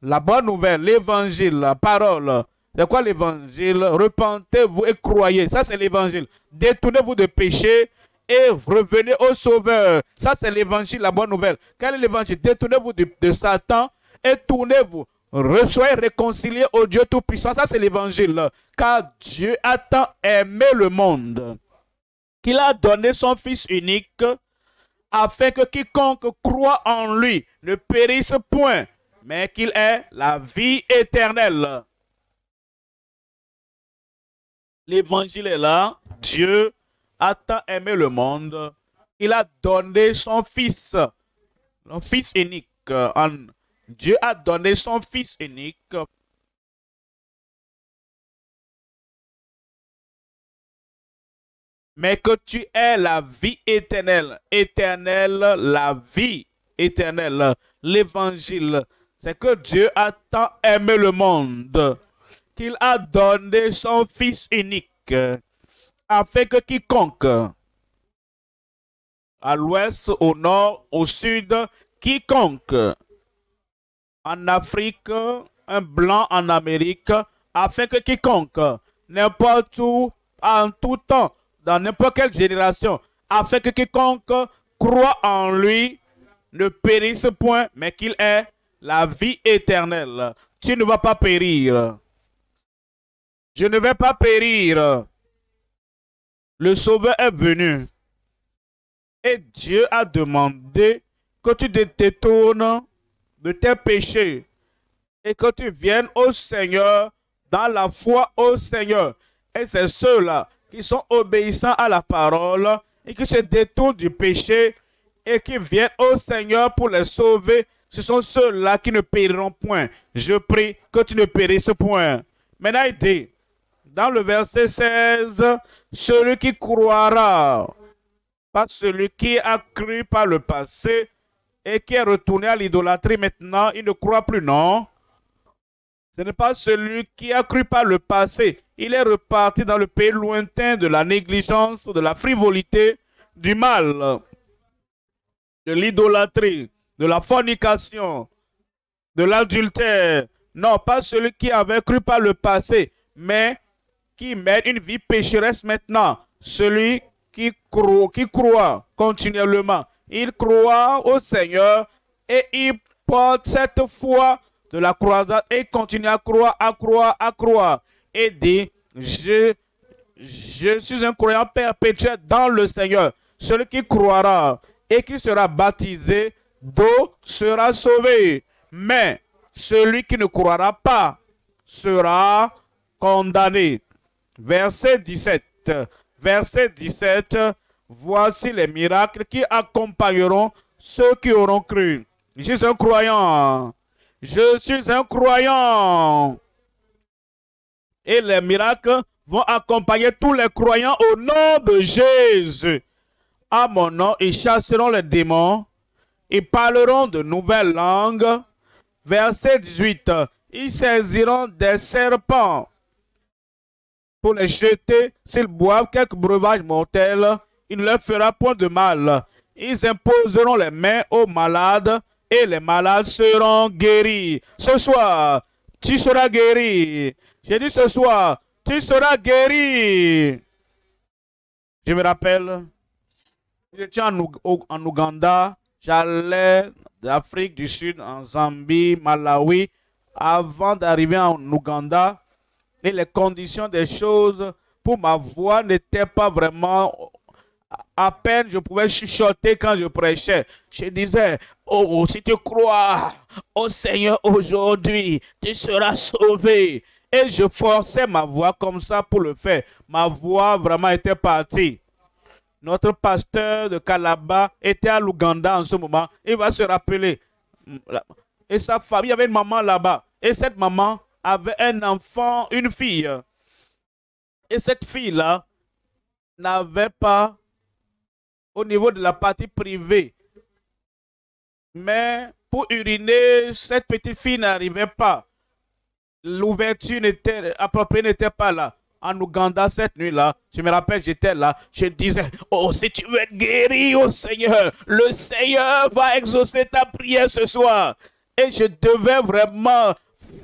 l'évangile, la parole. C'est quoi l'évangile? Repentez-vous et croyez. Ça, c'est l'évangile. Détournez-vous de péché et revenez au Sauveur. Ça, c'est l'évangile, la bonne nouvelle. Quel est l'évangile? Détournez-vous de Satan et tournez-vous. Soyez réconciliés au Dieu Tout-Puissant. Ça, c'est l'évangile. Car Dieu a tant aimé le monde qu'il a donné son Fils unique afin que quiconque croit en lui ne périsse point, mais qu'il ait la vie éternelle. L'évangile est là. Dieu a tant aimé le monde qu'il a donné son Fils unique. Dieu a donné son Fils unique mais que tu aies la vie éternelle. Éternelle, la vie éternelle. L'évangile, c'est que Dieu a tant aimé le monde qu'il a donné son Fils unique afin que quiconque, à l'ouest, au nord, au sud, quiconque, en Afrique, un blanc en Amérique, afin que quiconque, n'importe où, en tout temps, dans n'importe quelle génération, afin que quiconque croit en lui ne périsse point, mais qu'il ait la vie éternelle. Tu ne vas pas périr. Je ne vais pas périr. Le Sauveur est venu. Et Dieu a demandé que tu te détournes de tes péchés et que tu viennes au Seigneur dans la foi au Seigneur. Et c'est ceux-là qui sont obéissants à la parole et qui se détournent du péché et qui viennent au Seigneur pour les sauver. Ce sont ceux-là qui ne périront point. Je prie que tu ne périsses point. Maintenant, il dit, dans le verset 16, celui qui croira, pas celui qui a cru par le passé et qui est retourné à l'idolâtrie maintenant, il ne croit plus, non. Ce n'est pas celui qui a cru par le passé. Il est reparti dans le pays lointain de la négligence, de la frivolité, du mal, de l'idolâtrie, de la fornication, de l'adultère. Non, pas celui qui avait cru par le passé, mais qui mène une vie pécheresse maintenant. Celui qui croit continuellement. Il croit au Seigneur et il porte cette foi de la croisade et continue à croire, et dit, je suis un croyant perpétuel dans le Seigneur. Celui qui croira et qui sera baptisé d'eau sera sauvé. Mais celui qui ne croira pas sera condamné. Verset 17. Verset 17. Voici les miracles qui accompagneront ceux qui auront cru. Je suis un croyant. Je suis un croyant. Et les miracles vont accompagner tous les croyants au nom de Jésus. À mon nom, ils chasseront les démons. Ils parleront de nouvelles langues. Verset 18. Ils saisiront des serpents pour les jeter. S'ils boivent quelques breuvages mortels, il ne leur fera point de mal. Ils imposeront les mains aux malades et les malades seront guéris. Ce soir, tu seras guéri. J'ai dit ce soir, tu seras guéri. Je me rappelle, j'étais en Ouganda, j'allais d'Afrique du Sud, en Zambie, Malawi, avant d'arriver en Ouganda. Et les conditions des choses pour ma voix n'étaient pas vraiment... À peine je pouvais chuchoter quand je prêchais. Je disais, oh, si tu crois au Seigneur aujourd'hui, tu seras sauvé. Et je forçais ma voix comme ça pour le faire. Ma voix vraiment était partie. Notre pasteur de Calabar était à l'Ouganda en ce moment. Il va se rappeler. Et sa famille avait une maman là-bas. Et cette maman avait un enfant, une fille. Et cette fille-là n'avait pas au niveau de la partie privée. Mais pour uriner, cette petite fille n'arrivait pas. L'ouverture appropriée n'était pas là. En Ouganda, cette nuit-là, je me rappelle, j'étais là, je disais, oh, si tu veux être guéri au Seigneur, le Seigneur va exaucer ta prière ce soir. Et je devais vraiment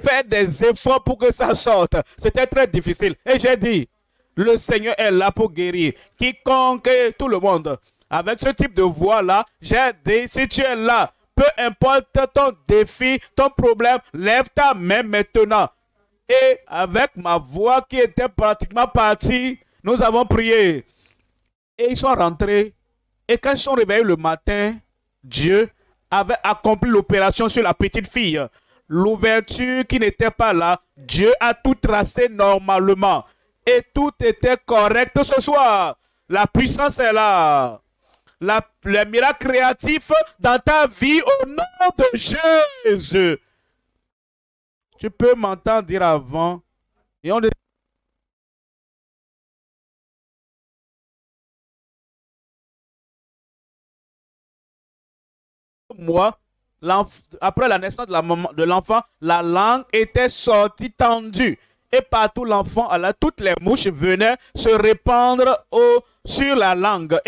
faire des efforts pour que ça sorte. C'était très difficile. Et j'ai dit, le Seigneur est là pour guérir quiconque, tout le monde. Avec ce type de voix-là, j'ai dit, si tu es là, peu importe ton défi, ton problème, lève ta main maintenant. Et avec ma voix qui était pratiquement partie, nous avons prié. Et ils sont rentrés. Et quand ils sont réveillés le matin, Dieu avait accompli l'opération sur la petite fille. L'ouverture qui n'était pas là, Dieu a tout tracé normalement. Et tout était correct ce soir. La puissance est là. Le miracle créatif dans ta vie au nom de Jésus. Tu peux m'entendre dire avant. Et on moi, après la naissance de l'enfant, la langue était sortie tendue. Et partout l'enfant, toutes les mouches venaient se répandre sur la langue.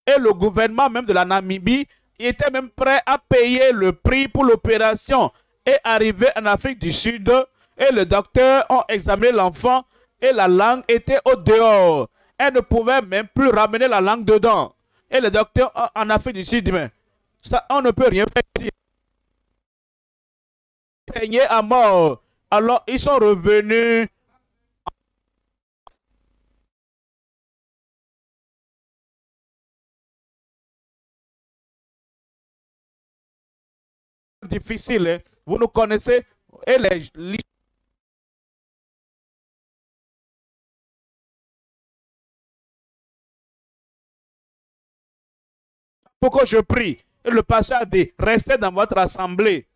Et le gouvernement même de la Namibie était même prêt à payer le prix pour l'opération. Et arrivé en Afrique du Sud, et le docteur a examiné l'enfant et la langue était au dehors. Elle ne pouvait même plus ramener la langue dedans. Et le docteur en Afrique du Sud dit, mais ça, on ne peut rien faire ici. Saigné à mort. Alors, ils sont revenus. Difficile, hein? Vous nous connaissez. Et pourquoi je prie? Et le pasteur a dit, restez dans votre assemblée.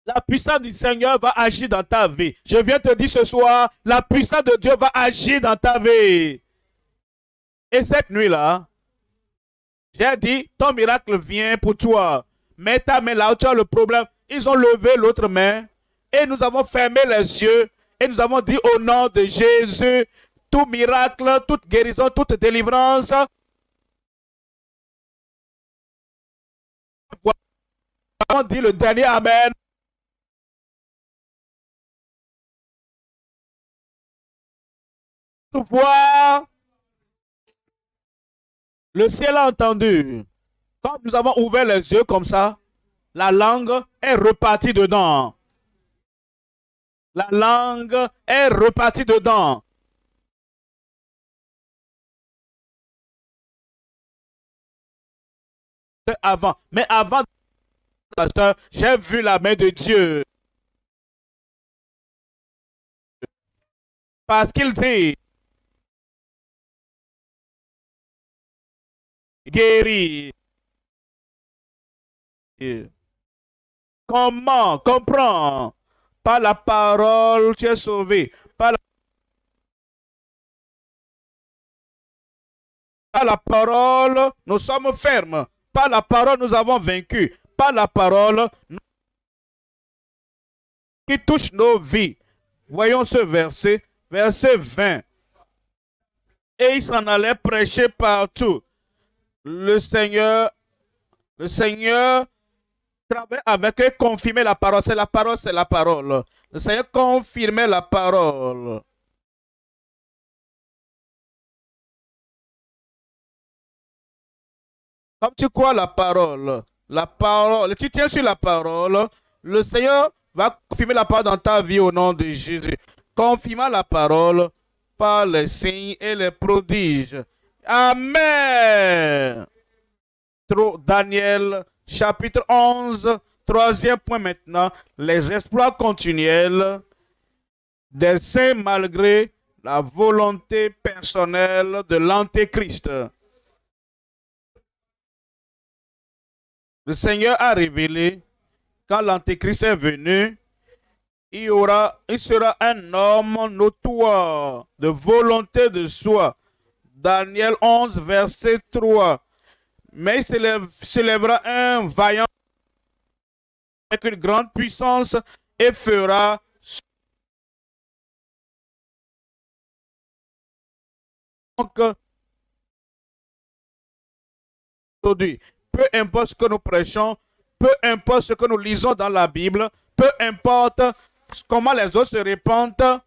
La puissance du Seigneur va agir dans ta vie. Je viens te dire ce soir, la puissance de Dieu va agir dans ta vie. Et cette nuit-là, J'ai dit, ton miracle vient pour toi. Mets ta main là où tu as le problème. Ils ont levé l'autre main et nous avons fermé les yeux et nous avons dit au nom de Jésus, tout miracle, toute guérison, toute délivrance. Nous avons dit le dernier Amen. Voir, le ciel a entendu. Quand nous avons ouvert les yeux comme ça, la langue est repartie dedans. La langue est repartie dedans. Avant. Mais avant, j'ai vu la main de Dieu. Parce qu'il dit, guéri. Comment? Comprends. Par la parole, tu es sauvé. Par la parole, nous sommes fermes. Par la parole, nous avons vaincu. Par la parole, qui touche nos vies. Voyons ce verset, verset 20. Et il s'en allait prêcher partout. Le Seigneur travaille avec eux, confirmer la parole. C'est la parole, c'est la parole. Le Seigneur confirmait la parole. Comme tu crois la parole, tu tiens sur la parole, le Seigneur va confirmer la parole dans ta vie au nom de Jésus. Confirmant la parole par les signes et les prodiges. Amen. Daniel chapitre 11, troisième point maintenant, les exploits continuels des saints malgré la volonté personnelle de l'Antéchrist. Le Seigneur a révélé, quand l'Antéchrist est venu, il sera un homme notoire de volonté de soi. Daniel 11, verset 3. Mais il s'élèvera un vaillant avec une grande puissance et fera donc aujourd'hui. Peu importe ce que nous prêchons, peu importe ce que nous lisons dans la Bible, peu importe comment les autres se répandent,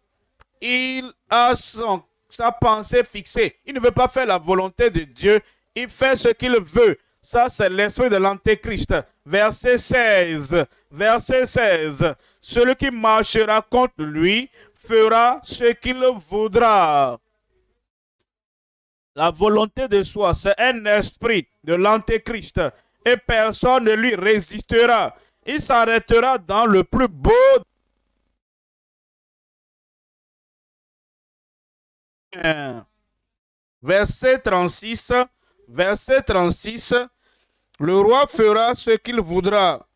il a sa pensée fixée. Il ne veut pas faire la volonté de Dieu, il fait ce qu'il veut. Ça, c'est l'esprit de l'Antéchrist. Verset 16. Verset 16. Celui qui marchera contre lui fera ce qu'il voudra. La volonté de soi, c'est un esprit de l'Antéchrist et personne ne lui résistera. Il s'arrêtera dans le plus beau. Verset 36, verset 36, le roi fera ce qu'il voudra,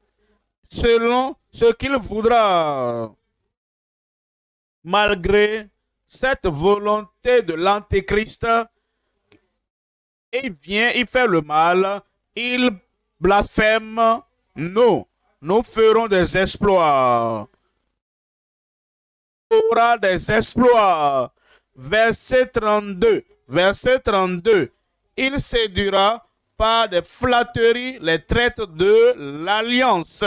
selon ce qu'il voudra. Malgré cette volonté de l'Antéchrist, il vient, il fait le mal, il blasphème. Nous ferons des exploits. Il aura des exploits. Verset 32. Verset 32. Il séduira par des flatteries les traîtres de l'alliance.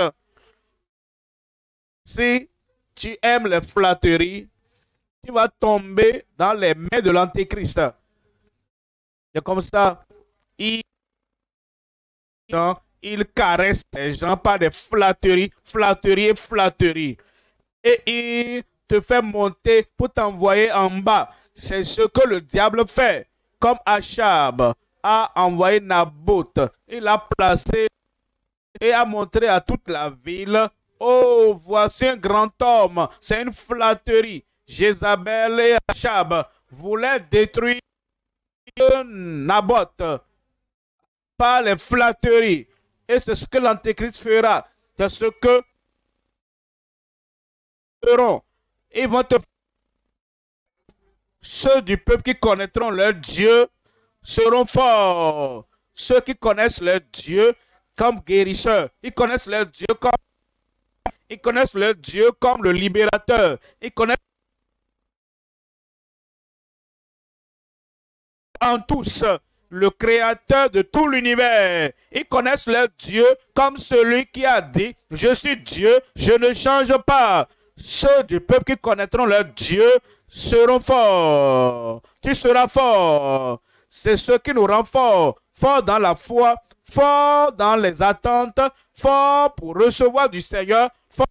Si tu aimes les flatteries, tu vas tomber dans les mains de l'Antéchrist. C'est comme ça, il caresse les gens par des flatteries, flatteries. Et il te fait monter pour t'envoyer en bas. C'est ce que le diable fait. Comme Achab a envoyé Naboth. Il a placé et a montré à toute la ville, oh, voici un grand homme. C'est une flatterie. Jézabel et Achab voulaient détruire Naboth par les flatteries. Et c'est ce que l'Antéchrist fera. C'est ce que feront. Ils vont te... Ceux du peuple qui connaîtront leur Dieu seront forts. ceux qui connaissent leur Dieu comme guérisseur. Ils connaissent leur Dieu comme le libérateur. Ils connaissent en tous le créateur de tout l'univers. Ils connaissent leur Dieu comme celui qui a dit, je suis Dieu, je ne change pas. Ceux du peuple qui connaîtront leur Dieu seront forts. Tu seras fort. C'est ce qui nous rend forts. Forts dans la foi, forts dans les attentes, forts pour recevoir du Seigneur, forts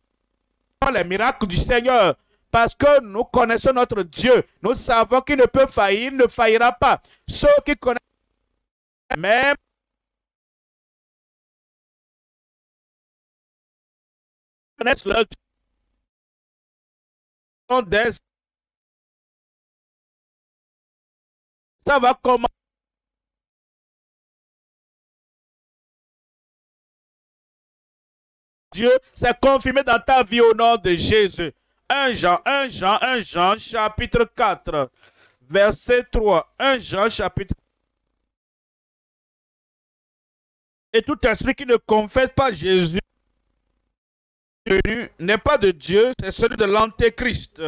dans les miracles du Seigneur. Parce que nous connaissons notre Dieu. Nous savons qu'il ne peut faillir, il ne faillira pas. Ceux qui connaissent même connaissent leur Dieu. Ça va comment? Dieu s'est confirmé dans ta vie au nom de Jésus. 1 Jean, chapitre 4, verset 3. 1 Jean, chapitre 4. Et tout esprit qui ne confesse pas Jésus n'est pas de Dieu, c'est celui de l'Antéchrist.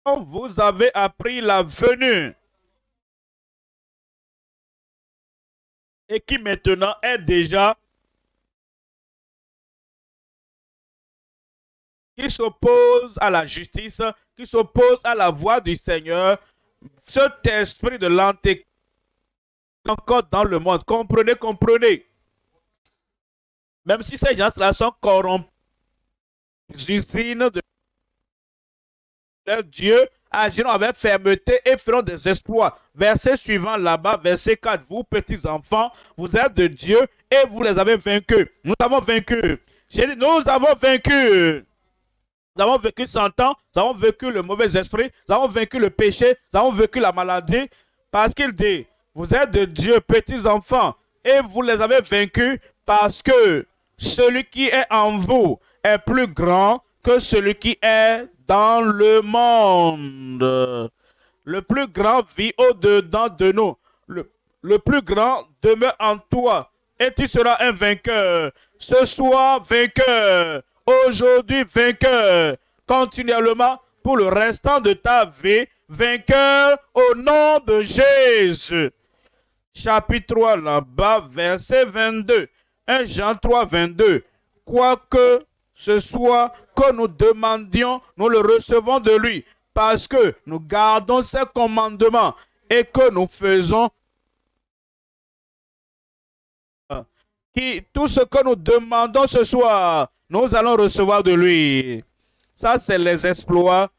Vous avez appris la venue et qui maintenant est déjà, qui s'oppose à la justice, qui s'oppose à la voix du Seigneur. Cet esprit de l'Antéchrist encore dans le monde. Comprenez, comprenez. Même si ces gens-là sont corrompus, les usines de leur Dieu agiront avec fermeté et feront des exploits. Verset suivant là-bas, verset 4. Vous, petits enfants, vous êtes de Dieu et vous les avez vaincus. Nous avons vaincu. J'ai dit, nous avons vaincu. Nous avons vaincu 100 ans, nous avons vaincu le mauvais esprit, nous avons vaincu le péché, nous avons vaincu la maladie. Parce qu'il dit, vous êtes de Dieu, petits enfants, et vous les avez vaincus parce que celui qui est en vous est plus grand que celui qui est dans le monde. Le plus grand vit au-dedans de nous. Le plus grand demeure en toi et tu seras un vainqueur. Ce soir, vainqueur. Aujourd'hui, vainqueur. Continuellement pour le restant de ta vie, vainqueur au nom de Jésus. Chapitre 3 là-bas, verset 22. 1 Jean 3, 22. Quoique ce soit que nous demandions, nous le recevons de lui, parce que nous gardons ses commandements et que nous faisons tout ce que nous demandons ce soir, nous allons recevoir de lui. Ça, c'est les exploits.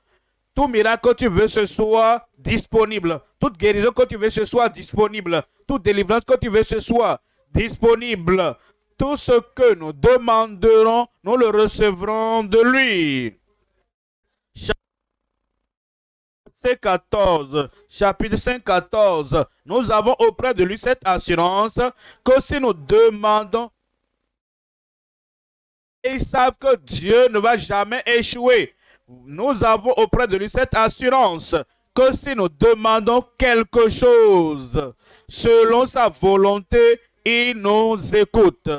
Tout miracle que tu veux ce soir, disponible. Toute guérison que tu veux ce soir, disponible. Toute délivrance que tu veux ce soir, disponible. Tout ce que nous demanderons, nous le recevrons de lui. Chapitre 5, 14. Nous avons auprès de lui cette assurance que si nous demandons, ils savent que Dieu ne va jamais échouer. Nous avons auprès de lui cette assurance que si nous demandons quelque chose selon sa volonté, il nous écoute.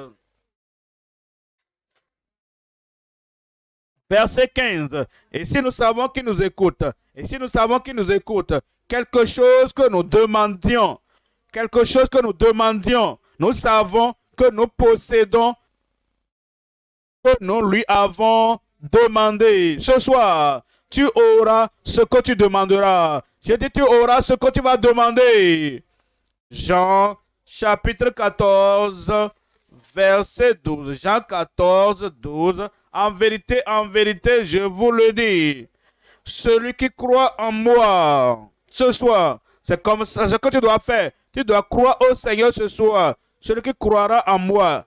Verset 15. Et si nous savons qu'il nous écoute, et si nous savons qu'il nous écoute, quelque chose que nous demandions, nous savons que nous possédons, que nous lui avons demandé. Ce soir, tu auras ce que tu demanderas. J'ai dit, tu auras ce que tu vas demander. Jean, chapitre 14, verset 12. Jean 14, 12. En vérité, je vous le dis, celui qui croit en moi, ce soir, c'est comme ça, ce que tu dois faire. Tu dois croire au Seigneur ce soir. Celui qui croira en moi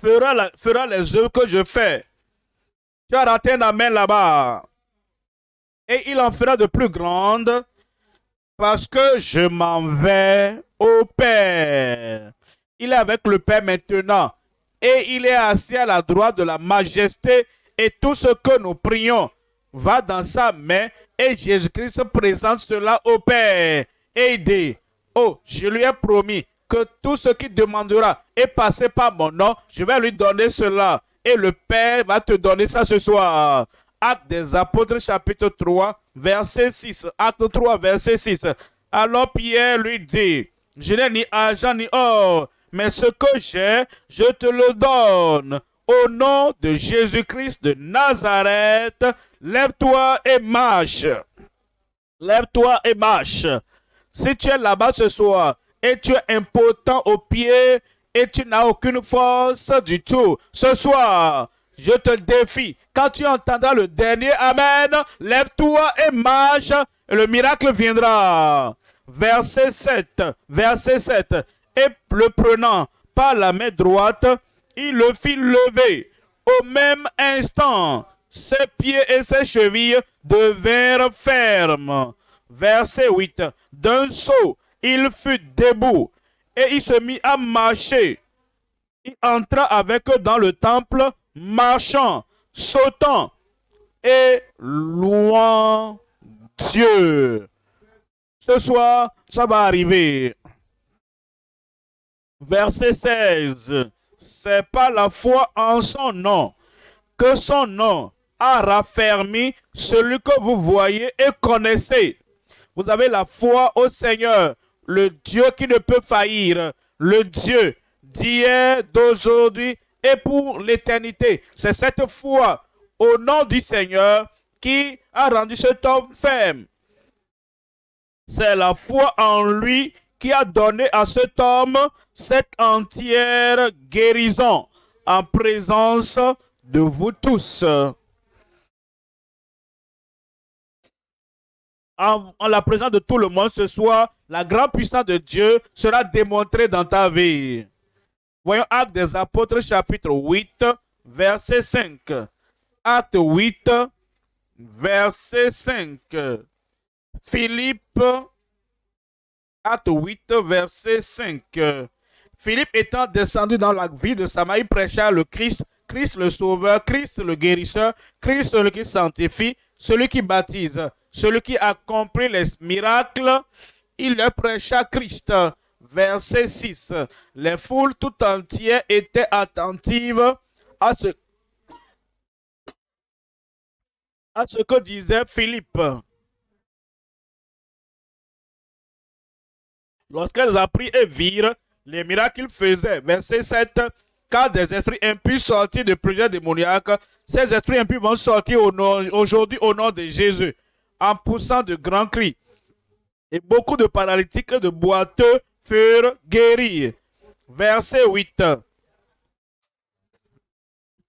fera les œuvres que je fais. Tu as raté un amen là-bas. Et il en fera de plus grandes parce que je m'en vais au Père. Il est avec le Père maintenant. Et il est assis à la droite de la majesté. Et tout ce que nous prions va dans sa main. Et Jésus-Christ présente cela au Père. Et il dit, Oh, je lui ai promis que tout ce qu'il demandera est passé par mon nom. Je vais lui donner cela. Et le Père va te donner ça ce soir. Actes des Apôtres, chapitre 3, verset 6. Acte 3, verset 6. Alors Pierre lui dit, je n'ai ni argent ni or, mais ce que j'ai, je te le donne. Au nom de Jésus-Christ de Nazareth, lève-toi et marche. Lève-toi et marche. Si tu es là-bas ce soir et tu es impotent aux pieds et tu n'as aucune force du tout, ce soir, je te défie. Quand tu entendras le dernier Amen, lève-toi et marche et le miracle viendra. Verset 7. Verset 7. Et le prenant par la main droite, il le fit lever. Au même instant, ses pieds et ses chevilles devinrent fermes. Verset 8. D'un saut, il fut debout et il se mit à marcher. Il entra avec eux dans le temple, marchant, sautant et louant Dieu. Ce soir, ça va arriver. Verset 16. C'est par la foi en son nom que son nom a raffermi celui que vous voyez et connaissez. Vous avez la foi au Seigneur, le Dieu qui ne peut faillir, le Dieu d'hier, d'aujourd'hui et pour l'éternité. C'est cette foi au nom du Seigneur qui a rendu cet homme ferme. C'est la foi en lui qui a donné à cet homme cette entière guérison en présence de vous tous. En la présence de tout le monde ce soir, la grande puissance de Dieu sera démontrée dans ta vie. Voyons Actes des Apôtres chapitre 8, verset 5. Acte 8, verset 5. Philippe, Acte 8, verset 5. Philippe étant descendu dans la ville de Samarie, prêcha le Christ, Christ le Sauveur, Christ le guérisseur, Christ celui qui sanctifie, celui qui baptise, celui qui accomplit les miracles. Il leur prêcha Christ. Verset 6. Les foules tout entières étaient attentives à ce que disait Philippe. Lorsqu'elles apprirent et virent les miracles qu'il faisait. Verset 7. Car des esprits impurs sortis de plusieurs démoniaques, ces esprits impurs vont sortir aujourd'hui au nom de Jésus, en poussant de grands cris. Et beaucoup de paralytiques et de boiteux furent guéris. Verset 8.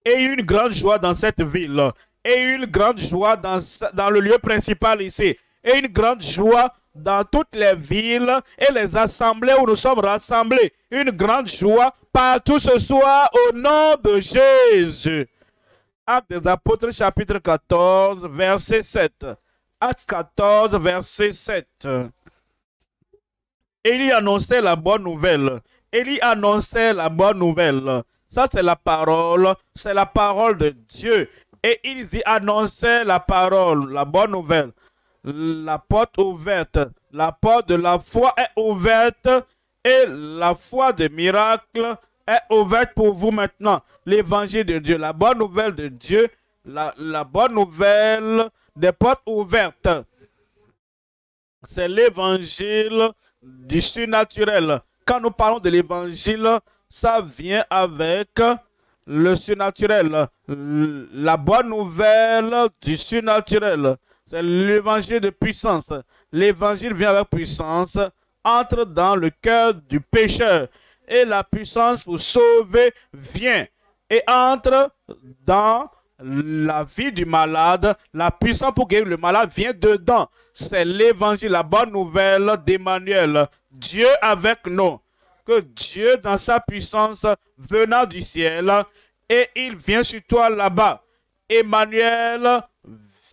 Et une grande joie dans cette ville. Et une grande joie dans le lieu principal ici. Et une grande joie dans toutes les villes et les assemblées où nous sommes rassemblés. Une grande joie partout ce soir au nom de Jésus. Actes des Apôtres chapitre 14 verset 7. Acte 14 verset 7. Et il annonçait la bonne nouvelle. Il y annonçait la bonne nouvelle. Ça c'est la parole de Dieu. Et ils y annonçaient la parole, la bonne nouvelle. La porte ouverte, la porte de la foi est ouverte et la foi des miracles est ouverte pour vous maintenant. L'évangile de Dieu, la bonne nouvelle de Dieu, la bonne nouvelle des portes ouvertes. C'est l'évangile du surnaturel. Quand nous parlons de l'évangile, ça vient avec le surnaturel. La bonne nouvelle du surnaturel. C'est l'évangile de puissance. L'évangile vient avec puissance, entre dans le cœur du pécheur. Et la puissance pour sauver vient et entre dans la vie du malade. La puissance pour guérir le malade vient dedans. C'est l'évangile, la bonne nouvelle d'Emmanuel. Dieu avec nous. Que Dieu dans sa puissance venant du ciel et il vient sur toi là-bas. Emmanuel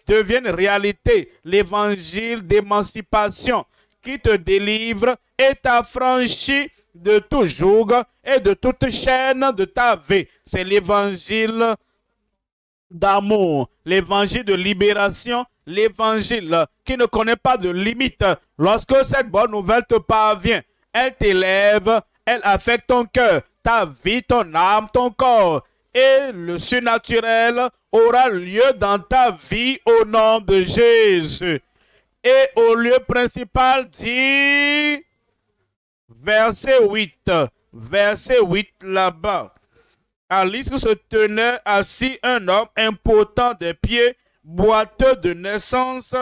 devienne réalité, l'évangile d'émancipation qui te délivre et t'affranchit de tout joug et de toute chaîne de ta vie. C'est l'évangile d'amour, l'évangile de libération, l'évangile qui ne connaît pas de limite. Lorsque cette bonne nouvelle te parvient, elle t'élève, elle affecte ton cœur, ta vie, ton âme, ton corps. Et le surnaturel aura lieu dans ta vie au nom de Jésus. Et au lieu principal dit, verset 8 là-bas. À l'issue se tenait assis un homme impotent des pieds, boiteux de naissance,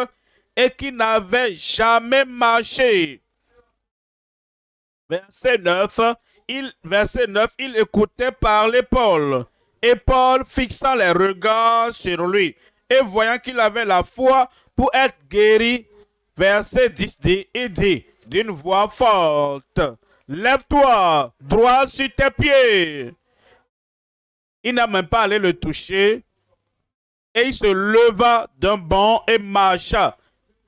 et qui n'avait jamais marché. Verset 9, il écoutait parler Paul. Et Paul, fixant les regards sur lui, et voyant qu'il avait la foi pour être guéri, verset 10 dit, il dit d'une voix forte, lève-toi, droit sur tes pieds. Il n'a même pas allé le toucher. Et il se leva d'un bond et marcha.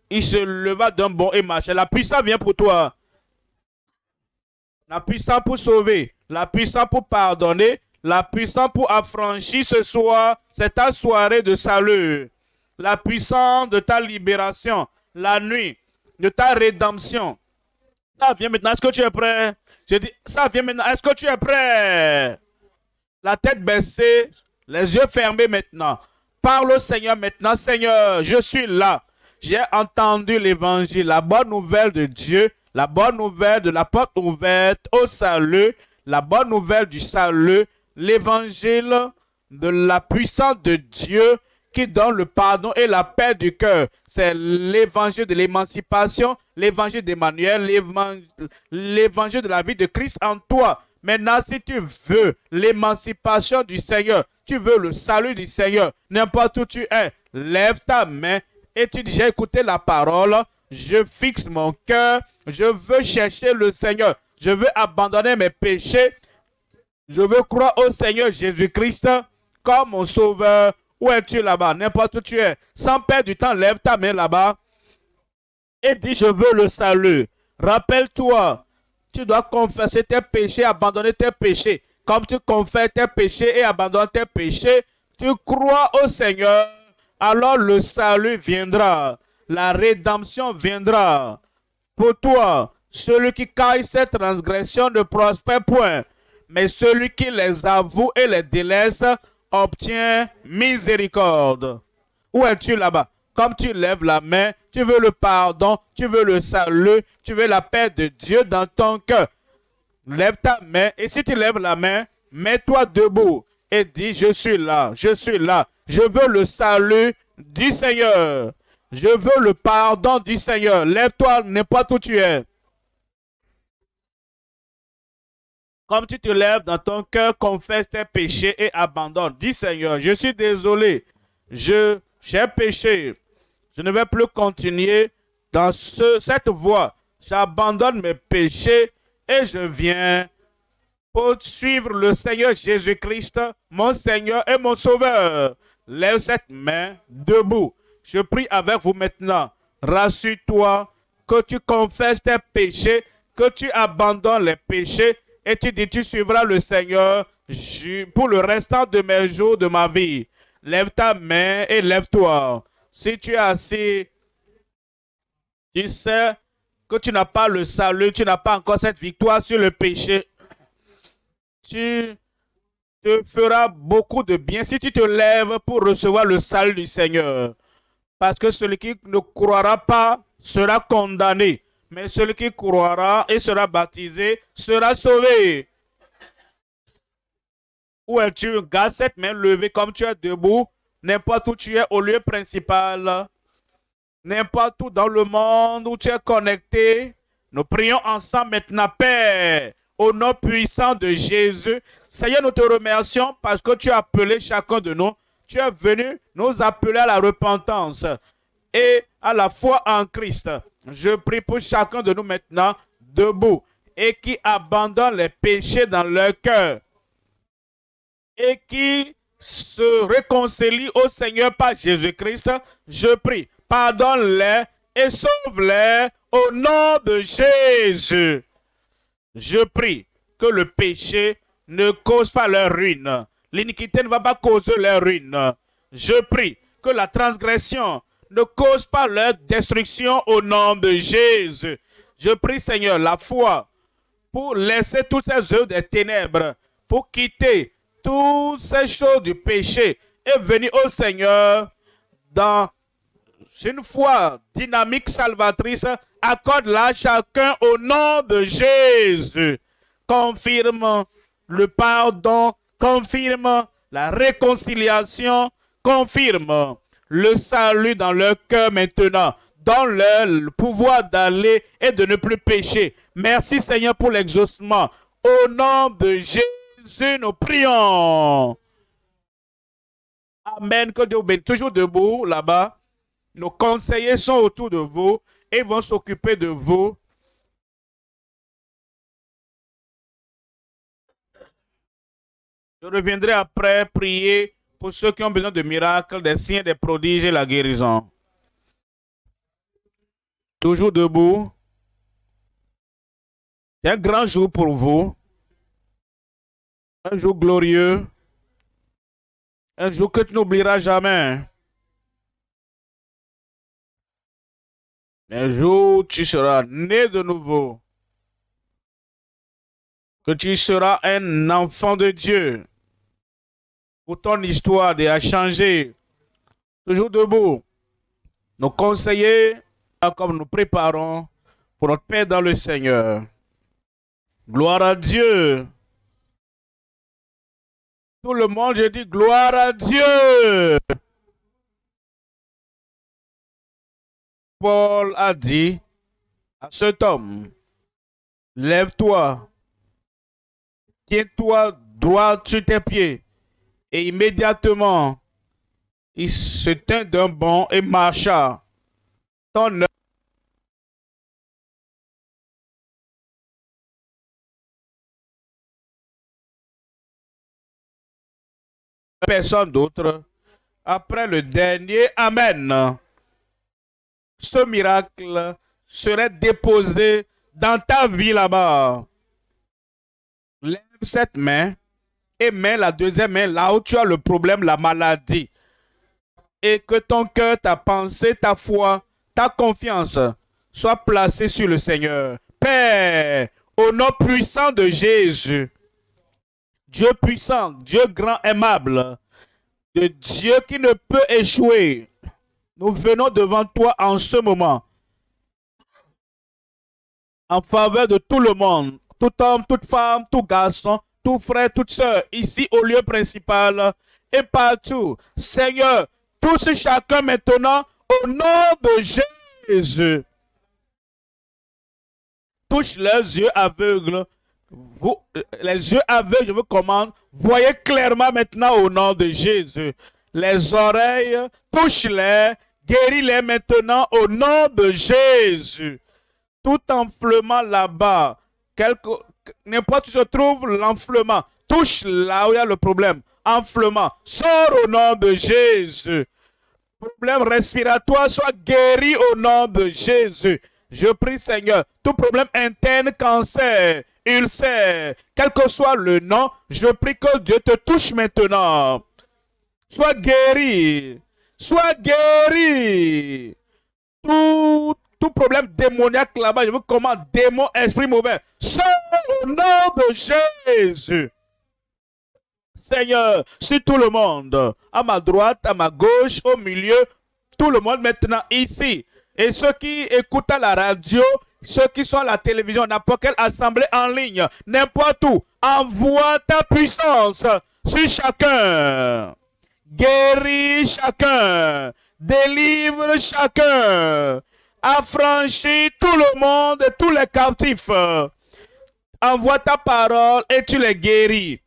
Il se leva d'un bond et marcha. La puissance vient pour toi. La puissance pour sauver. La puissance pour pardonner. La puissance pour affranchir ce soir. C'est ta soirée de salut. La puissance de ta libération. La nuit de ta rédemption. Ça vient maintenant. Est-ce que tu es prêt? Je dis, ça vient maintenant. Est-ce que tu es prêt? La tête baissée, les yeux fermés maintenant. Parle au Seigneur maintenant. Seigneur, je suis là. J'ai entendu l'évangile, la bonne nouvelle de Dieu, la bonne nouvelle de la porte ouverte au salut, la bonne nouvelle du salut, l'évangile de la puissance de Dieu qui donne le pardon et la paix du cœur. C'est l'évangile de l'émancipation, l'évangile d'Emmanuel, l'évangile de la vie de Christ en toi. Maintenant, si tu veux l'émancipation du Seigneur, tu veux le salut du Seigneur, n'importe où tu es, lève ta main et tu dis, j'ai écouté la parole, je fixe mon cœur, je veux chercher le Seigneur, je veux abandonner mes péchés, je veux croire au Seigneur Jésus-Christ comme mon sauveur. Où es-tu là-bas? N'importe où tu es. Sans perdre du temps, lève ta main là-bas et dis, je veux le salut. Rappelle-toi, tu dois confesser tes péchés, abandonner tes péchés. Comme tu confesses tes péchés et abandonnes tes péchés, tu crois au Seigneur, alors le salut viendra. La rédemption viendra. Pour toi, celui qui caille ses transgressions ne prospère point, mais celui qui les avoue et les délaisse obtient miséricorde. Où es-tu là-bas? Comme tu lèves la main, tu veux le pardon, tu veux le salut, tu veux la paix de Dieu dans ton cœur. Lève ta main et si tu lèves la main, mets-toi debout et dis, je suis là, je suis là. Je veux le salut du Seigneur. Je veux le pardon du Seigneur. Lève-toi n'importe où tu es. Comme tu te lèves dans ton cœur, confesse tes péchés et abandonne. Dis Seigneur, je suis désolé. J'ai péché. Je ne vais plus continuer dans cette voie. J'abandonne mes péchés et je viens pour suivre le Seigneur Jésus-Christ, mon Seigneur et mon Sauveur. Lève cette main debout. Je prie avec vous maintenant. Rassure-toi que tu confesses tes péchés, que tu abandonnes les péchés et tu dis tu suivras le Seigneur pour le restant de mes jours de ma vie. Lève ta main et lève-toi. Si tu es assis, tu sais que tu n'as pas le salut, tu n'as pas encore cette victoire sur le péché. Tu te feras beaucoup de bien si tu te lèves pour recevoir le salut du Seigneur. Parce que celui qui ne croira pas sera condamné. Mais celui qui croira et sera baptisé sera sauvé. Où es-tu? Garde cette main levée comme tu es debout. N'importe où tu es au lieu principal. N'importe où dans le monde où tu es connecté. Nous prions ensemble maintenant, Père. Au nom puissant de Jésus. Seigneur, nous te remercions parce que tu as appelé chacun de nous. Tu es venu nous appeler à la repentance et à la foi en Christ. Je prie pour chacun de nous maintenant, debout, et qui abandonne les péchés dans leur cœur et qui se réconcilie au Seigneur par Jésus-Christ. Je prie, pardonne-les et sauve-les au nom de Jésus. Je prie que le péché ne cause pas leur ruine. L'iniquité ne va pas causer leur ruine. Je prie que la transgression ne cause pas leur destruction au nom de Jésus. Je prie, Seigneur, la foi pour laisser toutes ces œuvres des ténèbres, pour quitter toutes ces choses du péché et venir au Seigneur dans une foi dynamique salvatrice. Accorde-la chacun au nom de Jésus. Confirme le pardon, confirme la réconciliation, confirme le salut dans leur cœur maintenant. Donne-leur le pouvoir d'aller et de ne plus pécher. Merci Seigneur pour l'exaucement. Au nom de Jésus, nous prions. Amen. Que Dieu vous bénisse. Toujours debout là-bas. Nos conseillers sont autour de vous et vont s'occuper de vous. Je reviendrai après prier pour ceux qui ont besoin de miracles, des signes, des prodiges et la guérison. Toujours debout. C'est un grand jour pour vous. Un jour glorieux. Un jour que tu n'oublieras jamais. Un jour où tu seras né de nouveau. Que tu seras un enfant de Dieu. Pour ton histoire a changé. Toujours debout. Nos conseillers, comme nous préparons pour notre paix dans le Seigneur. Gloire à Dieu. Tout le monde, je dis gloire à Dieu. Paul a dit à cet homme, lève-toi, tiens-toi droit sur tes pieds. Et immédiatement, il se tint d'un bond et marcha. Ton personne d'autre. Après le dernier, Amen. Ce miracle serait déposé dans ta vie là-bas. Lève cette main et mets la deuxième main là où tu as le problème, la maladie. Et que ton cœur, ta pensée, ta foi, ta confiance soit placée sur le Seigneur. Père, au nom puissant de Jésus, Dieu puissant, Dieu grand aimable, de Dieu qui ne peut échouer, nous venons devant toi en ce moment, en faveur de tout le monde, tout homme, toute femme, tout garçon, tout frère, toute soeur, ici au lieu principal et partout. Seigneur, touche chacun maintenant au nom de Jésus. Touche leurs yeux aveugles. Les yeux aveugles, je vous commande, voyez clairement maintenant au nom de Jésus. Les oreilles, touche-les, guéris-les maintenant au nom de Jésus. Tout enflement là-bas, n'importe où se trouve l'enflement, touche là où il y a le problème. Enflement, sors au nom de Jésus. Problème respiratoire, soit guéri au nom de Jésus. Je prie Seigneur, tout problème interne, cancer, ulcère, quel que soit le nom, je prie que Dieu te touche maintenant. Sois guéri. Sois guéri. Tout problème démoniaque là-bas, je vous commande, démon, esprit mauvais, sors au nom de Jésus. Seigneur, sur tout le monde, à ma droite, à ma gauche, au milieu, tout le monde maintenant ici. Et ceux qui écoutent à la radio, ceux qui sont à la télévision, n'importe quelle assemblée en ligne, n'importe où, envoie ta puissance sur chacun. Guéris chacun. Délivre chacun. Affranchis tout le monde et tous les captifs. Envoie ta parole et tu les guéris.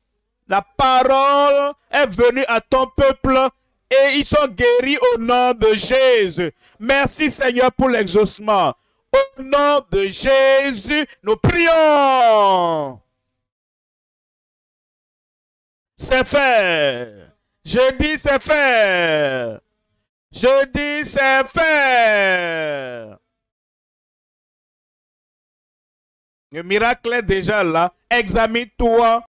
La parole est venue à ton peuple et ils sont guéris au nom de Jésus. Merci Seigneur pour l'exaucement. Au nom de Jésus, nous prions. C'est fait. Je dis c'est fait. Je dis c'est fait. Le miracle est déjà là. Examine-toi.